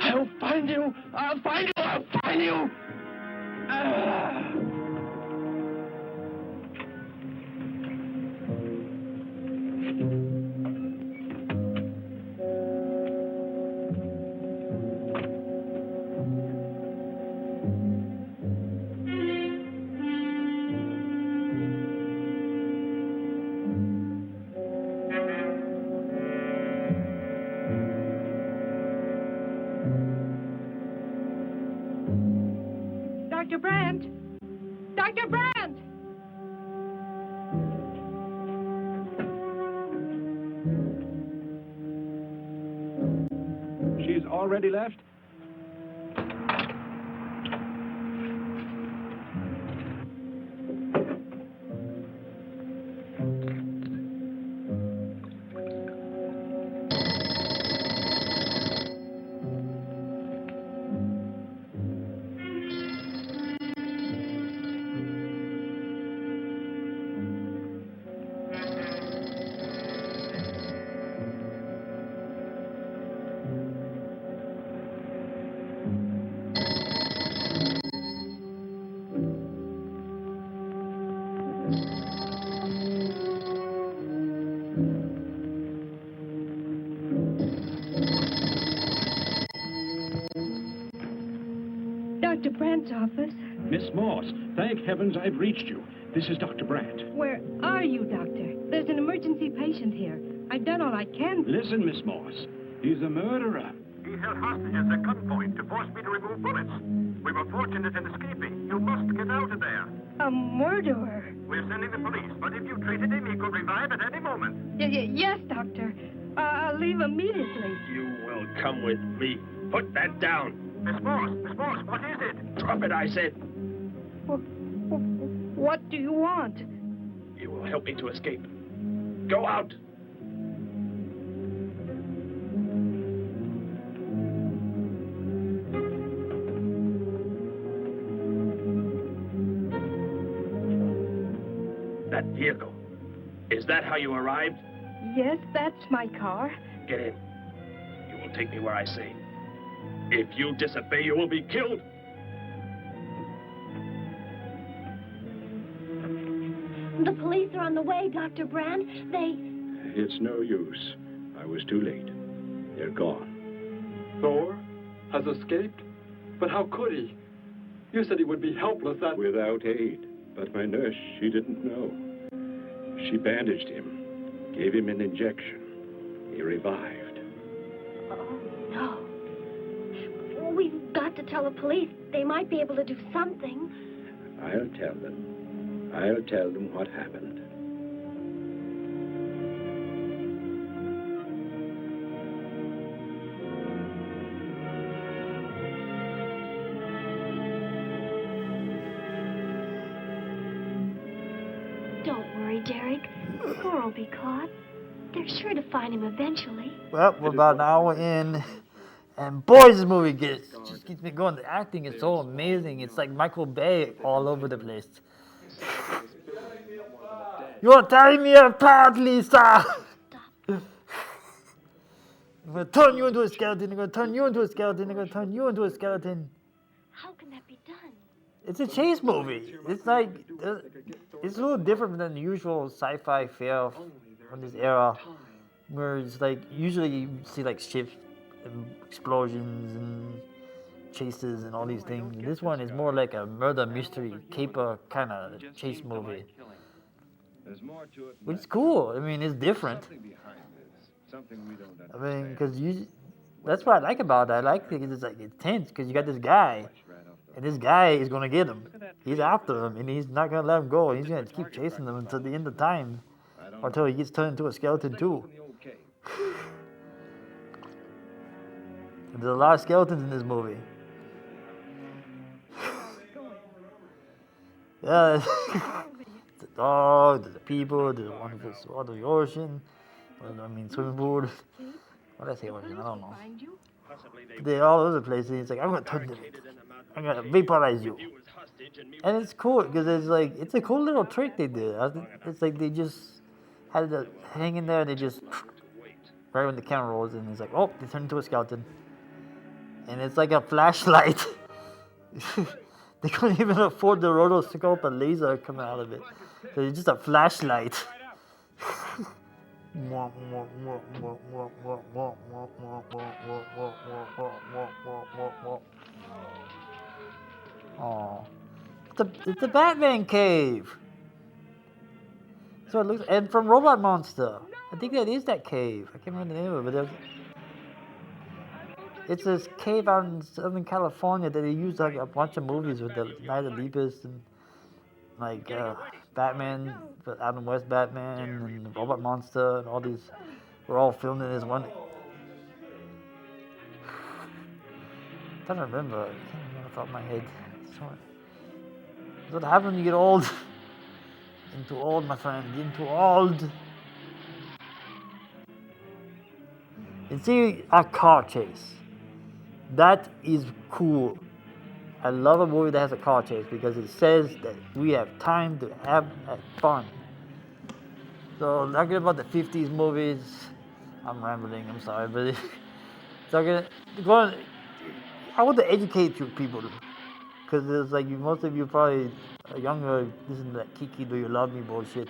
I'll find you. I'll find you. I'll find you. Dr. Brandt! Dr. Brandt! She's already left? Brandt's office. Miss Moss, thank heavens I've reached you. This is Dr. Brandt. Where are you, Doctor? There's an emergency patient here. I've done all I can. Listen, Miss Moss. He's a murderer. He held hostages at gunpoint to force me to remove bullets. We were fortunate in escaping. You must get out of there. A murderer? We're sending the police, but if you treated him, he could revive at any moment. Yes, Doctor. I'll leave immediately. You will come with me. Put that down. Miss Morse, what is it? Drop it, I said. What do you want? You will help me to escape. Go out. That vehicle. Is that how you arrived? Yes, that's my car. Get in. You will take me where I say. If you disobey, you will be killed. The police are on the way, Dr. Brand. It's no use. I was too late. They're gone. Thor has escaped? But how could he? You said he would be helpless that... Without aid. But my nurse, she didn't know. She bandaged him, gave him an injection. He revived. No. We've got to tell the police. They might be able to do something. I'll tell them. I'll tell them what happened. Don't worry, Derek. Thor will be caught. They're sure to find him eventually. Well, we're about an hour in, and boy, this movie just keeps me going. The acting is so amazing. It's like Michael Bay all over the place. You're tearing me apart, Lisa! I'm going to turn you into a skeleton. I'm going to turn you into a skeleton. I'm going to turn you into a skeleton. How can that be done? It's a chase movie. It's like, it's a little different than the usual sci-fi fare from this era, where it's like, usually you see like ships and explosions and chases and all these things. This one is more like a murder mystery caper kind of chase movie. Which is cool. I mean, it's different. I mean, because that's what I like about it. I like it. It's like intense because you got this guy, and this guy is gonna get him. He's after him, and he's not gonna let him go. He's gonna keep chasing him until the end of time, or until he gets turned into a skeleton too. There's a lot of skeletons in this movie. Yeah. The dog, the people, the one that's out of the ocean. I mean, swimming pool. What did I say, ocean? I don't know. They're all over the place. And it's like, I'm going to turn them. I'm going to vaporize you. And it's cool because it's a cool little trick they did. It's like they just had it hanging there and they just, right when the camera rolls in, it's like, oh, they turned into a skeleton. And it's like a flashlight. They couldn't even afford the rotoscope and laser coming out of it. So it's just a flashlight. Oh, it's a Batman cave. So it looks, and from Robot Monster. I think that is that cave. I can't remember the name of it, but it's this cave out in Southern California that they used like a bunch of movies with the Night of the Lepus and like Batman, Adam West Batman and Robot Monster and all these were all filmed in this one. I'm trying to remember. I can't remember off the top of my head. That's what happens when you get old. Into old, my friend. Into old. And see a car chase. That is cool. I love a movie that has a car chase because it says that we have time to have fun. So talking about the 50s movies, I'm rambling, I'm sorry, but I want to educate you people because it's like most of you probably are younger, listen to that Kiki Do You Love Me bullshit,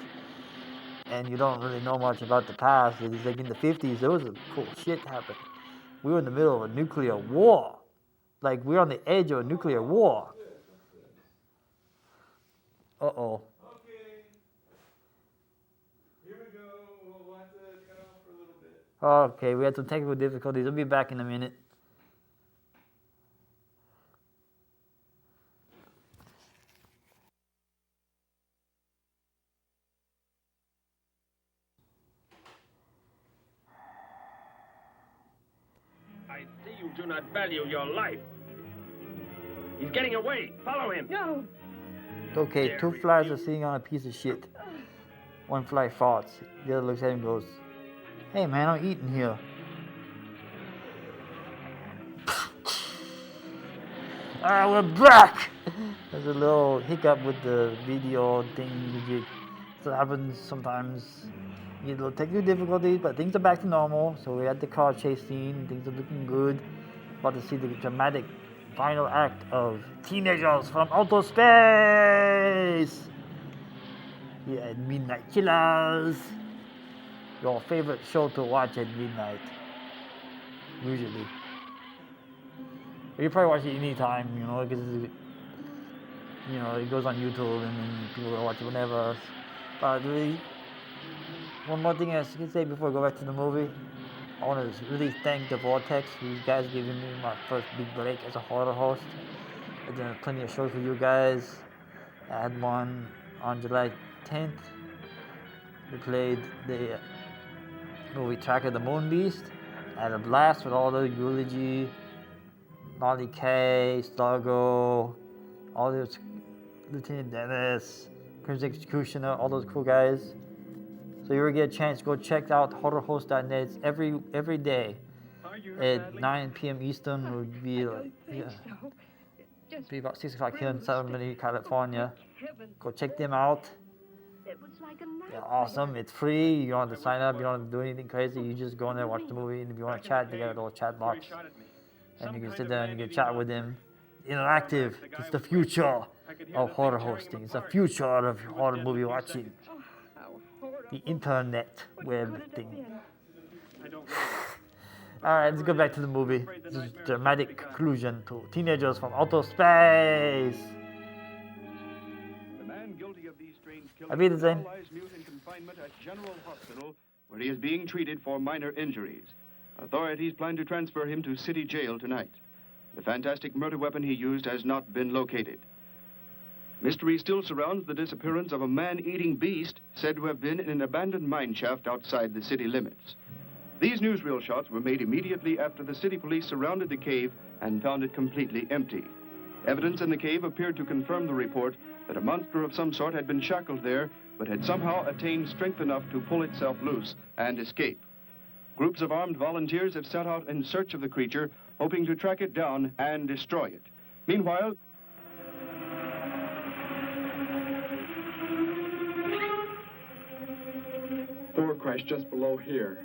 and you don't really know much about the past. It's like in the 50s, there was a cool shit happened. We were in the middle of a nuclear war. Like, we're on the edge of a nuclear war. Uh-oh. Here we go. We'll have to cut off for a little bit. Okay, we had some technical difficulties. We'll be back in a minute. I see you do not value your life. He's getting away. Follow him. No. Okay, two flies are sitting on a piece of shit. One fly farts. The other looks at him and goes, "Hey man, I'm eating here." Ah, we're back! There's a little hiccup with the video thing. It happens sometimes. You get a little technical difficulties, but things are back to normal. So we're at the car chase scene. Things are looking good. About to see the dramatic final act of Teenagers from Outer Space! Yeah, Midnight Killers. Your favorite show to watch at midnight. Usually. You probably watch it anytime, you know, because it goes on YouTube and then people will watch it whenever. But really, one more thing I can say before I go back to the movie. I want to really thank the Vortex for you guys giving me my first big break as a horror host. I've done plenty of shows for you guys. I had one on July 10th. We played the movie Tracker the Moon Beast. I had a blast with all the Eulogy, Molly K, Stargo, all those Lieutenant Dennis, Crimson Executioner, all those cool guys. So you ever get a chance, go check out horrorhost.net. It's every day at 9 p.m. Eastern. It would be be about 6 o'clock here in San Bernardino, California. Go check them out. They're awesome. It's free. You don't have to sign up. You don't have to do anything crazy. You just go in there, watch the movie, and if you want to chat, they got a little chat box. And you can sit there and you can chat with them. Interactive. It's the future of horror hosting. It's the future of horror movie watching. The internet web thing. Alright, let's go back to the movie. This is a dramatic conclusion to Teenagers from Outer Space. The man guilty of these strange Auf Wiedersehen. killings lies mute in confinement at General Hospital, where he is being treated for minor injuries. Authorities plan to transfer him to City Jail tonight. The fantastic murder weapon he used has not been located. Mystery still surrounds the disappearance of a man-eating beast said to have been in an abandoned mine shaft outside the city limits. These newsreel shots were made immediately after the city police surrounded the cave and found it completely empty. Evidence in the cave appeared to confirm the report that a monster of some sort had been shackled there, but had somehow attained strength enough to pull itself loose and escape. Groups of armed volunteers have set out in search of the creature, hoping to track it down and destroy it. Meanwhile, Door crashed just below here.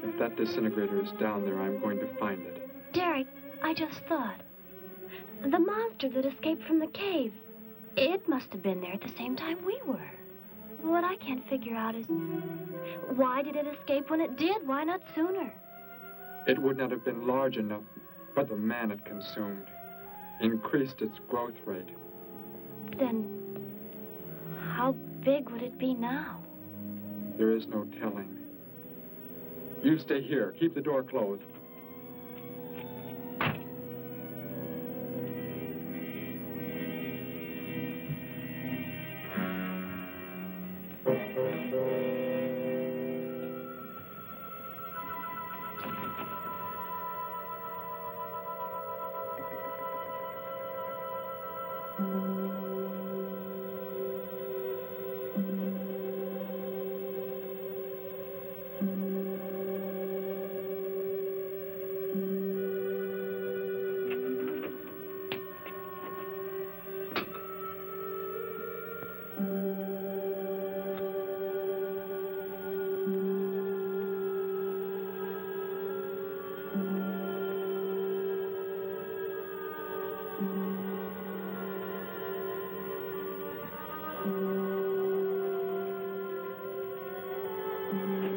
If that disintegrator is down there, I'm going to find it. Derek, I just thought. The monster that escaped from the cave. It must have been there at the same time we were. What I can't figure out is, why did it escape when it did? Why not sooner? It would not have been large enough, but the man it consumed increased its growth rate. Then, how big would it be now? There is no telling. You stay here. Keep the door closed.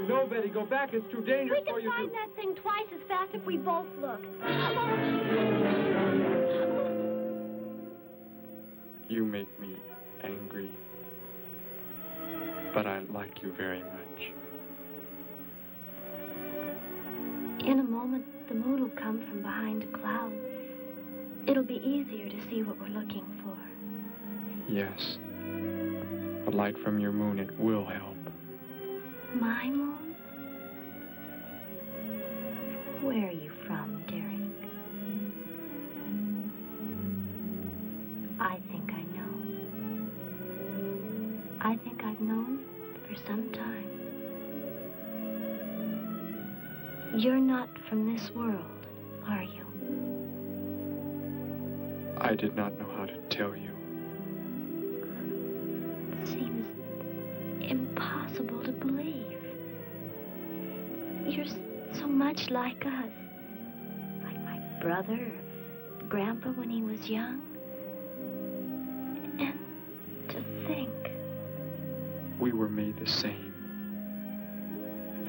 No, Betty, go back. It's too dangerous We for can you find to... that thing twice as fast if we both look. You make me angry. But I like you very much. In a moment, the moon will come from behind a cloud. It'll be easier to see what we're looking for. Yes. The light from your moon, it will help. My moon? Where are you from, Derek? I think I know. I think I've known for some time. You're not from this world, are you? I did not know how to tell you. It seems impossible to believe. You're so much like us. Like my brother or Grandpa when he was young. And to think. We were made the same.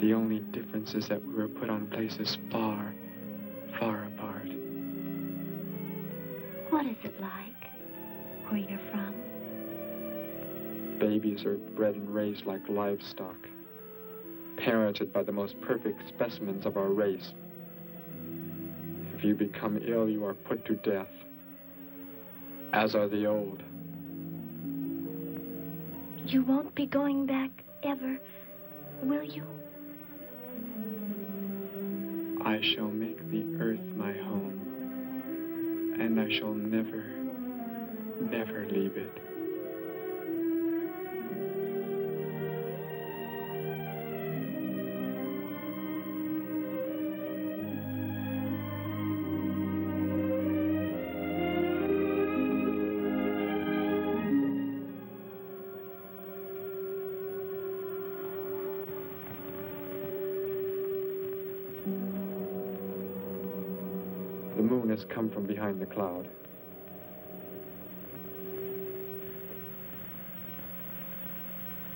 The only difference is that we were put on places far, far apart. What is it like where you're from? Babies are bred and raised like livestock, parented by the most perfect specimens of our race. If you become ill, you are put to death, as are the old. You won't be going back ever, will you? I shall make the earth my home, and I shall never, never leave it. The moon has come from behind the cloud.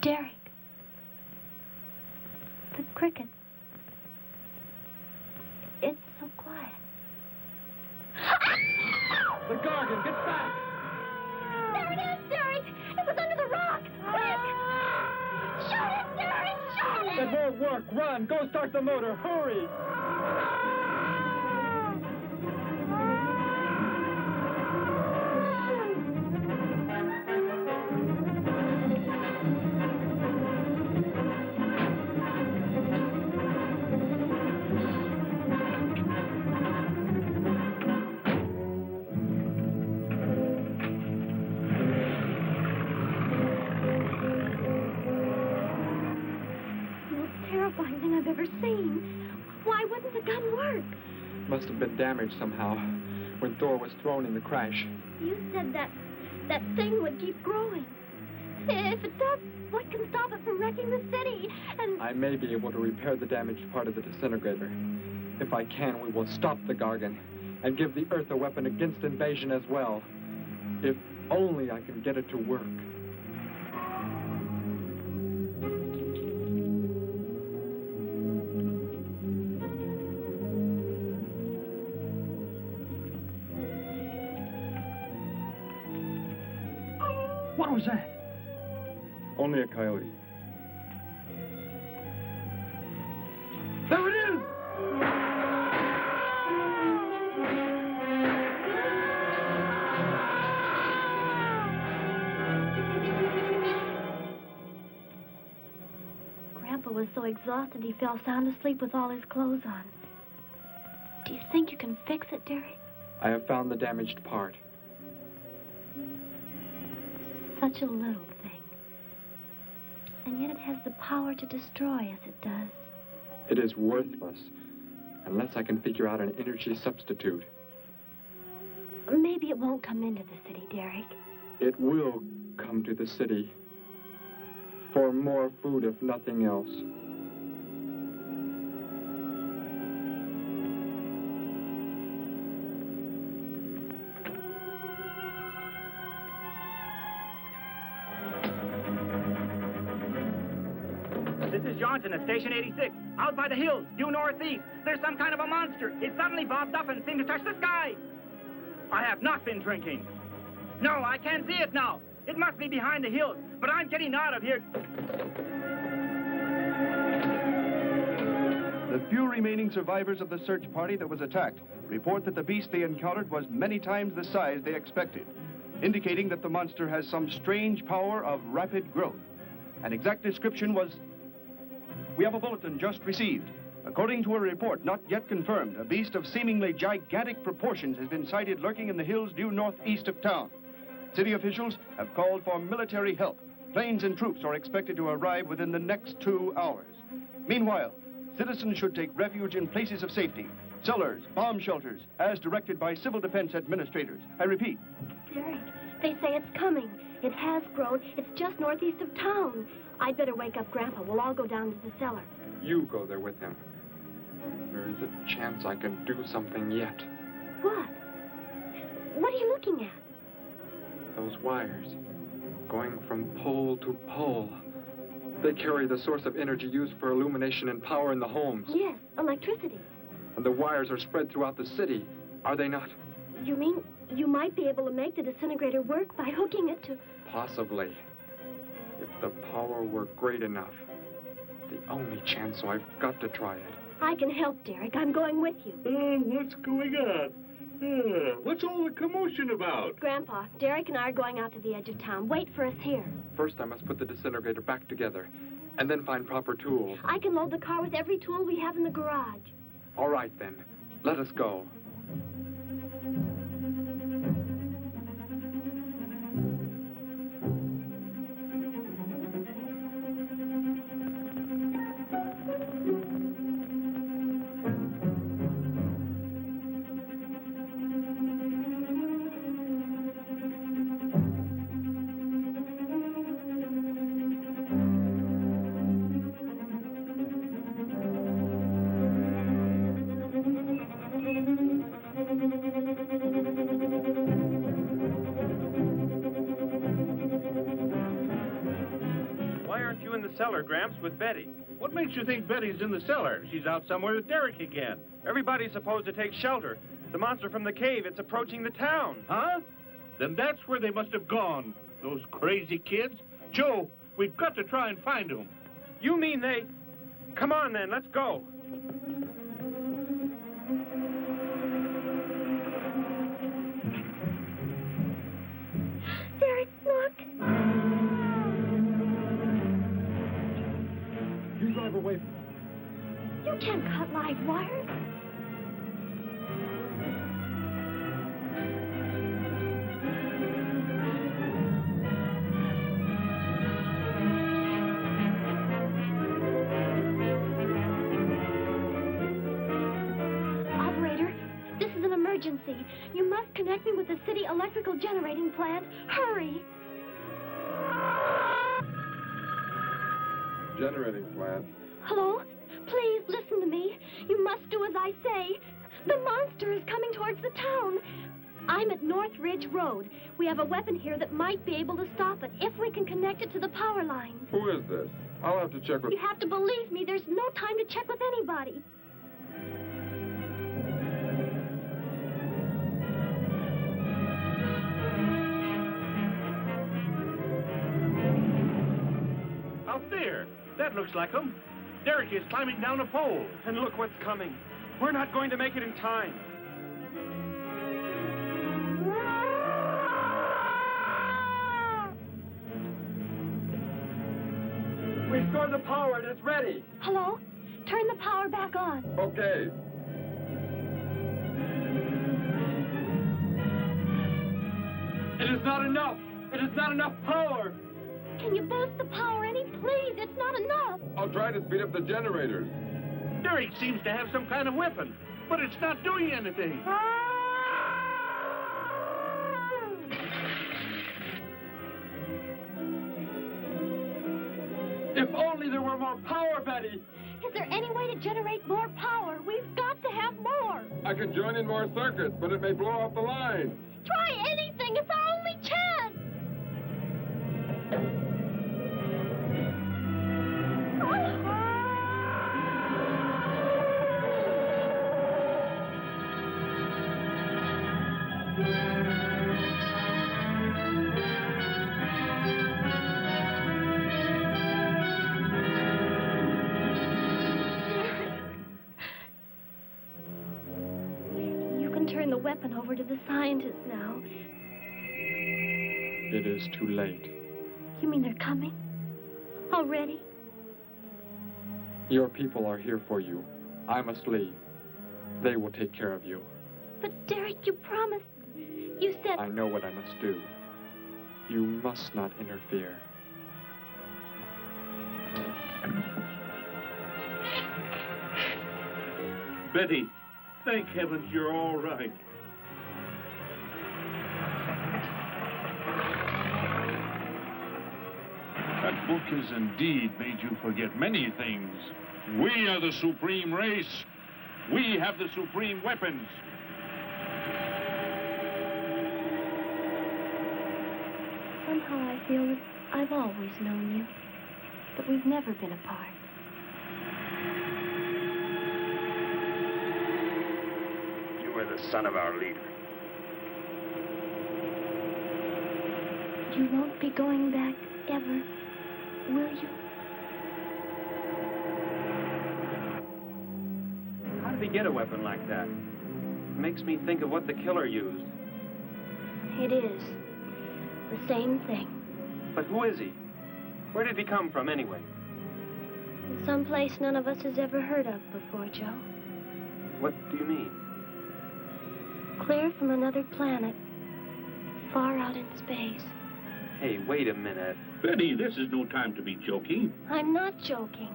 Derek. The cricket. It's so quiet. The Gargan, get back! There it is, Derek! It was under the rock! Quick! Shoot it, Derek! Shoot it! It won't work! Run! Go start the motor! Hurry! I've ever seen. Why wouldn't the gun work? Must have been damaged somehow when Thor was thrown in the crash. You said that thing would keep growing. If it does, what can stop it from wrecking the city? And I may be able to repair the damaged part of the disintegrator. If I can, we will stop the Gargan and give the Earth a weapon against invasion as well. If only I can get it to work. What was that? Only a coyote. There it is! Grandpa was so exhausted he fell sound asleep with all his clothes on. Do you think you can fix it, Derek? I have found the damaged part. Such a little thing. And yet it has the power to destroy as it does. It is worthless unless I can figure out an energy substitute. Maybe it won't come into the city, Derek. It will come to the city for more food, if nothing else. This is Johnson at Station 86. Out by the hills, due northeast. There's some kind of a monster. It suddenly bobbed up and seemed to touch the sky. I have not been drinking. No, I can't see it now. It must be behind the hills, but I'm getting out of here. The few remaining survivors of the search party that was attacked report that the beast they encountered was many times the size they expected, indicating that the monster has some strange power of rapid growth. An exact description was... We have a bulletin just received. According to a report not yet confirmed, a beast of seemingly gigantic proportions has been sighted lurking in the hills due northeast of town. City officials have called for military help. Planes and troops are expected to arrive within the next 2 hours. Meanwhile, citizens should take refuge in places of safety, cellars, bomb shelters, as directed by civil defense administrators. I repeat. Derek, they say it's coming. It has grown. It's just northeast of town. I'd better wake up Grandpa. We'll all go down to the cellar. You go there with him. There is a chance I can do something yet. What? What are you looking at? Those wires, going from pole to pole. They carry the source of energy used for illumination and power in the homes. Yes, electricity. And the wires are spread throughout the city, are they not? You mean you might be able to make the disintegrator work by hooking it to... Possibly. If the power were great enough. The only chance, so I've got to try it. I can help, Derek. I'm going with you. What's going on? What's all the commotion about? Grandpa, Derek and I are going out to the edge of town. Wait for us here. First, I must put the disintegrator back together, and then find proper tools. I can load the car with every tool we have in the garage. All right, then. Let us go. Cellar, Gramps, with Betty. What makes you think Betty's in the cellar? She's out somewhere with Derek again. Everybody's supposed to take shelter. The monster from the cave, it's approaching the town. Huh? Then that's where they must have gone. Those crazy kids. Joe, we've got to try and find them. You mean they... Come on, then, let's go. Derek, look. You drive away from me. You can't cut live wires. Operator, this is an emergency. You must connect me with the city electrical generating plant. Hurry! Generating plant. Hello? Please listen to me. You must do as I say. The monster is coming towards the town. I'm at North Ridge Road. We have a weapon here that might be able to stop it if we can connect it to the power lines. Who is this? I'll have to check with... You have to believe me. There's no time to check with anybody. Out there. That looks like them. Derek is climbing down a pole. And look what's coming. We're not going to make it in time. Restore the power and it's ready. Hello? Turn the power back on. Okay. It is not enough. It is not enough power. Can you boost the power any? Please, it's not enough. I'll try to speed up the generators. Derek seems to have some kind of weapon, but it's not doing anything. If only there were more power, Betty. Is there any way to generate more power? We've got to have more. I can join in more circuits, but it may blow off the line. Try anything. It's our only chance. turn the weapon over to the scientists now. It is too late. You mean they're coming? Already? Your people are here for you. I must leave. They will take care of you. But Derek, you promised. You said... I know what I must do. You must not interfere. Betty, thank heavens you're all right. That book has indeed made you forget many things. We are the supreme race. We have the supreme weapons. Somehow I feel that I've always known you. But we've never been apart. You are the son of our leader. You won't be going back ever, will you? How did he get a weapon like that? It makes me think of what the killer used. It is. The same thing. But who is he? Where did he come from, anyway? Someplace none of us has ever heard of before, Joe. What do you mean? Clear from another planet. Far out in space. Hey, wait a minute. Betty, this is no time to be joking. I'm not joking.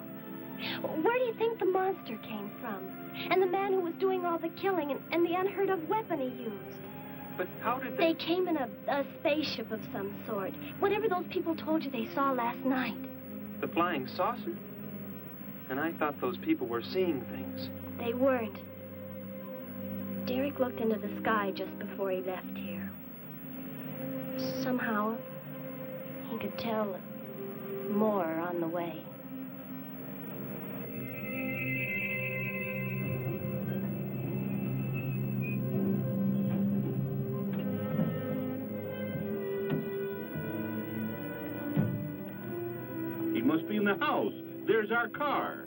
Where do you think the monster came from? And the man who was doing all the killing and the unheard of weapon he used? But how did they... They came in a spaceship of some sort. Whatever those people told you they saw last night. The flying saucer? And I thought those people were seeing things. They weren't. Derek looked into the sky just before he left here. Somehow, he could tell more on the way. He must be in the house. There's our car.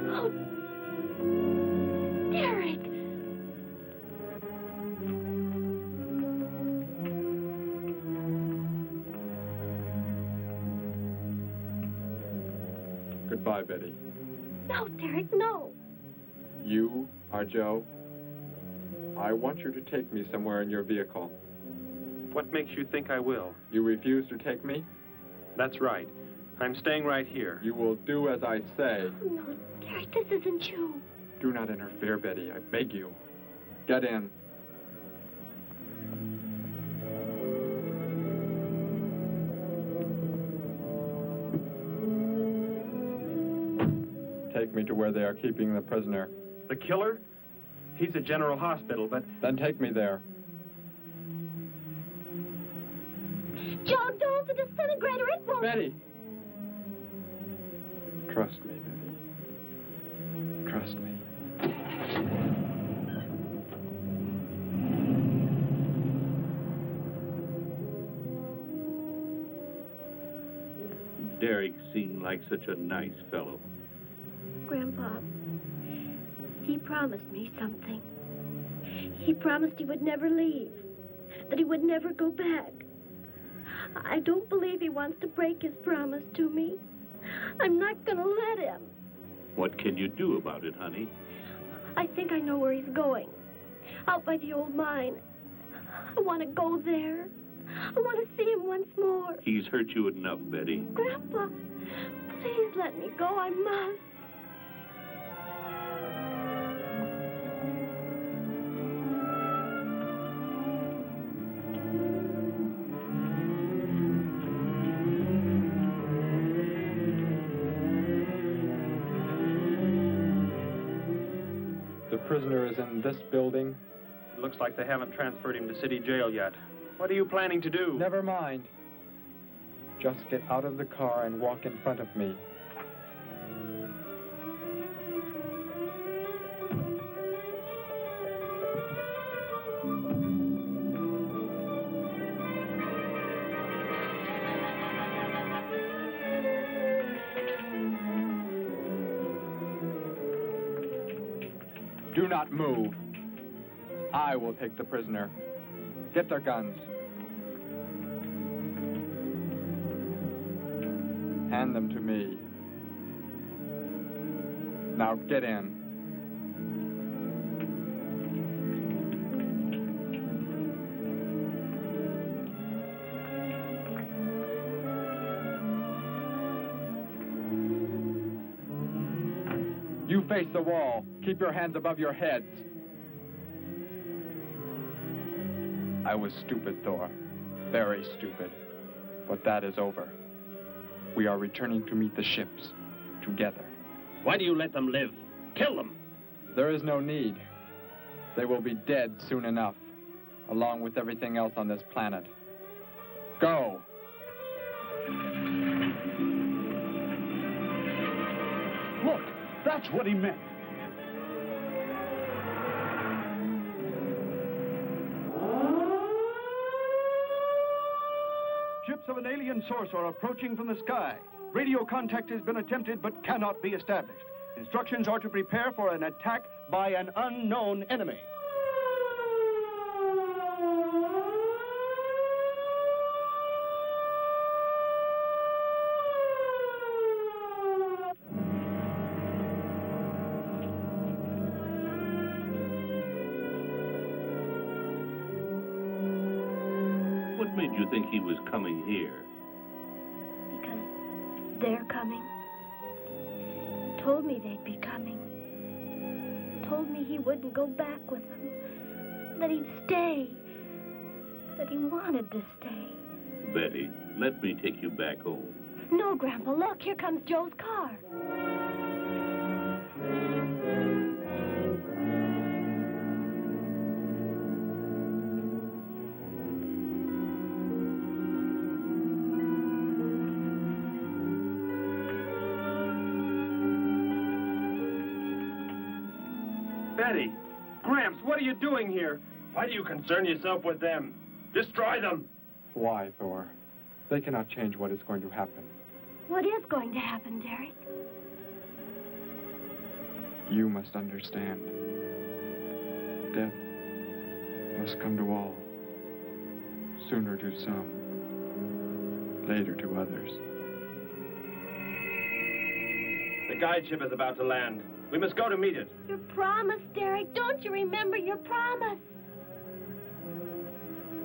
Oh, Derek! Goodbye, Betty. No, Derek, no. You are Joe. I want you to take me somewhere in your vehicle. What makes you think I will? You refuse to take me? That's right. I'm staying right here. You will do as I say. Oh, no, Derek, this isn't you. Do not interfere, Betty. I beg you. Get in. Take me to where they are keeping the prisoner. The killer? He's at General Hospital, but... Then take me there. Joe, don't! The disintegrator, it won't... Betty! Trust me, Betty. Trust me. Derek seemed like such a nice fellow. Grandpa, he promised me something. He promised he would never leave, that he would never go back. I don't believe he wants to break his promise to me. I'm not gonna let him. What can you do about it, honey? I think I know where he's going. Out by the old mine. I want to go there. I want to see him once more. He's hurt you enough, Betty. Grandpa, please let me go. I must. The prisoner is in this building. It looks like they haven't transferred him to city jail yet. What are you planning to do? Never mind. Just get out of the car and walk in front of me. Do not move. I will take the prisoner. Get their guns. Hand them to me. Now get in. You face the wall. Keep your hands above your heads. I was stupid, Thor. Very stupid. But that is over. We are returning to meet the ships. Together. Why do you let them live? Kill them! There is no need. They will be dead soon enough, along with everything else on this planet. Go! Look, that's what he meant. Ships of an alien source are approaching from the sky. Radio contact has been attempted but cannot be established. Instructions are to prepare for an attack by an unknown enemy. What made you think he was coming here? Because they're coming. He told me they'd be coming. He told me he wouldn't go back with them. That he'd stay. That he wanted to stay. Betty, let me take you back home. No, Grandpa, look, here comes Joe's car. Betty! Gramps, what are you doing here? Why do you concern yourself with them? Destroy them! Why, Thor? They cannot change what is going to happen. What is going to happen, Derek? You must understand. Death must come to all. Sooner to some, later to others. The guide ship is about to land. We must go to meet it. Your promise, Derek. Don't you remember your promise?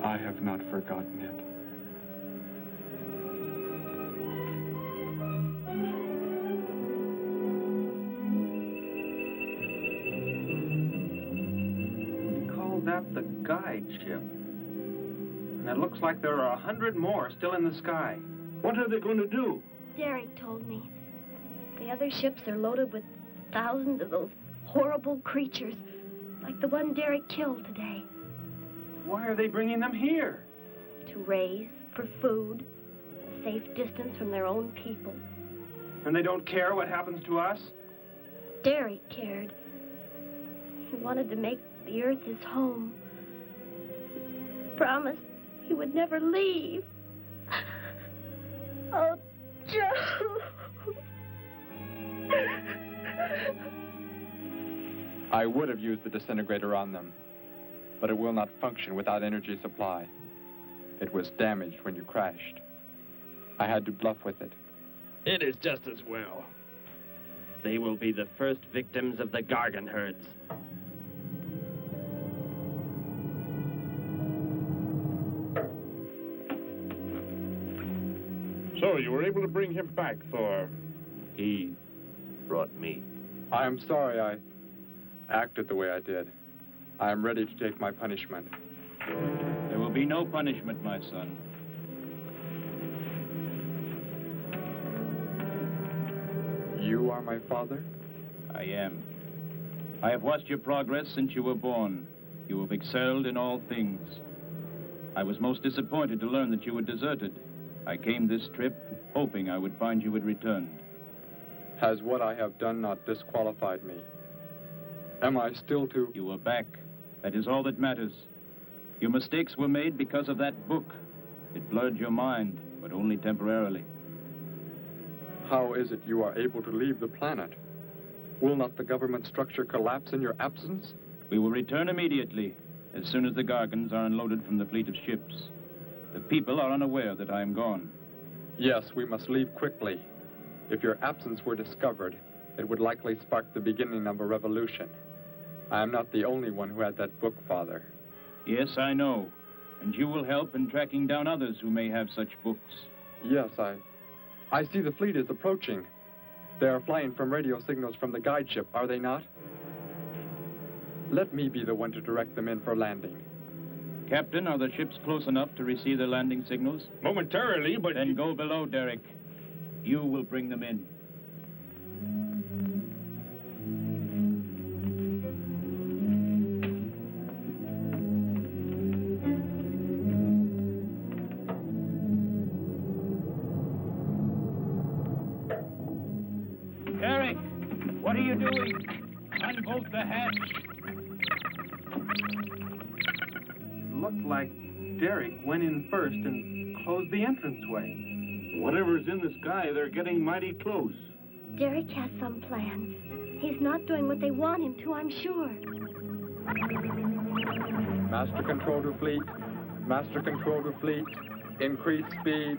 I have not forgotten it. We call that the guide ship. And it looks like there are 100 more still in the sky. What are they going to do? Derek told me. The other ships are loaded with thousands of those horrible creatures, like the one Derek killed today. Why are they bringing them here? To raise, for food, a safe distance from their own people. And they don't care what happens to us? Derek cared. He wanted to make the earth his home. He promised he would never leave. Oh, Joe. I would have used the disintegrator on them, but it will not function without energy supply. It was damaged when you crashed. I had to bluff with it. It is just as well. They will be the first victims of the Gargan herds. So you were able to bring him back, Thor? He brought me. I am sorry I acted the way I did. I am ready to take my punishment. There will be no punishment, my son. You are my father? I am. I have watched your progress since you were born. You have excelled in all things. I was most disappointed to learn that you were deserted. I came this trip hoping I would find you had returned. Has what I have done not disqualified me? Am I still to... You are back. That is all that matters. Your mistakes were made because of that book. It blurred your mind, but only temporarily. How is it you are able to leave the planet? Will not the government structure collapse in your absence? We will return immediately, as soon as the Gargans are unloaded from the fleet of ships. The people are unaware that I am gone. Yes, we must leave quickly. If your absence were discovered, it would likely spark the beginning of a revolution. I am not the only one who had that book, Father. Yes, I know. And you will help in tracking down others who may have such books. Yes, I see the fleet is approaching. They are flying from radio signals from the guide ship, are they not? Let me be the one to direct them in for landing. Captain, are the ships close enough to receive their landing signals? Momentarily, but... Then go below, Derek. You will bring them in. Derek, what are you doing? Unbolt the hatch. Looked like Derek went in first and closed the entranceway. Whatever's in the sky, they're getting mighty close. Derek has some plans. He's not doing what they want him to, I'm sure. Master control to fleet. Master control to fleet. Increase speed.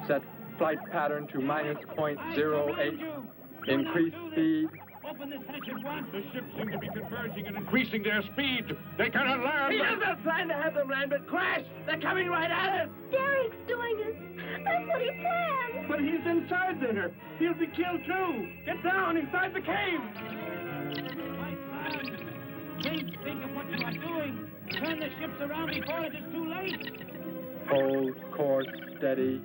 Set flight pattern to -.08. Increase speed. Open this hatch at once. The ships seem to be converging and increasing their speed. They cannot land. He doesn't plan to have them land, but crash! They're coming right at us! Derek's doing it. That's what he planned. But he's inside there. He'll be killed too. Get down inside the cave. My son, please think of what you are doing. Turn the ships around before it is too late. Hold course steady.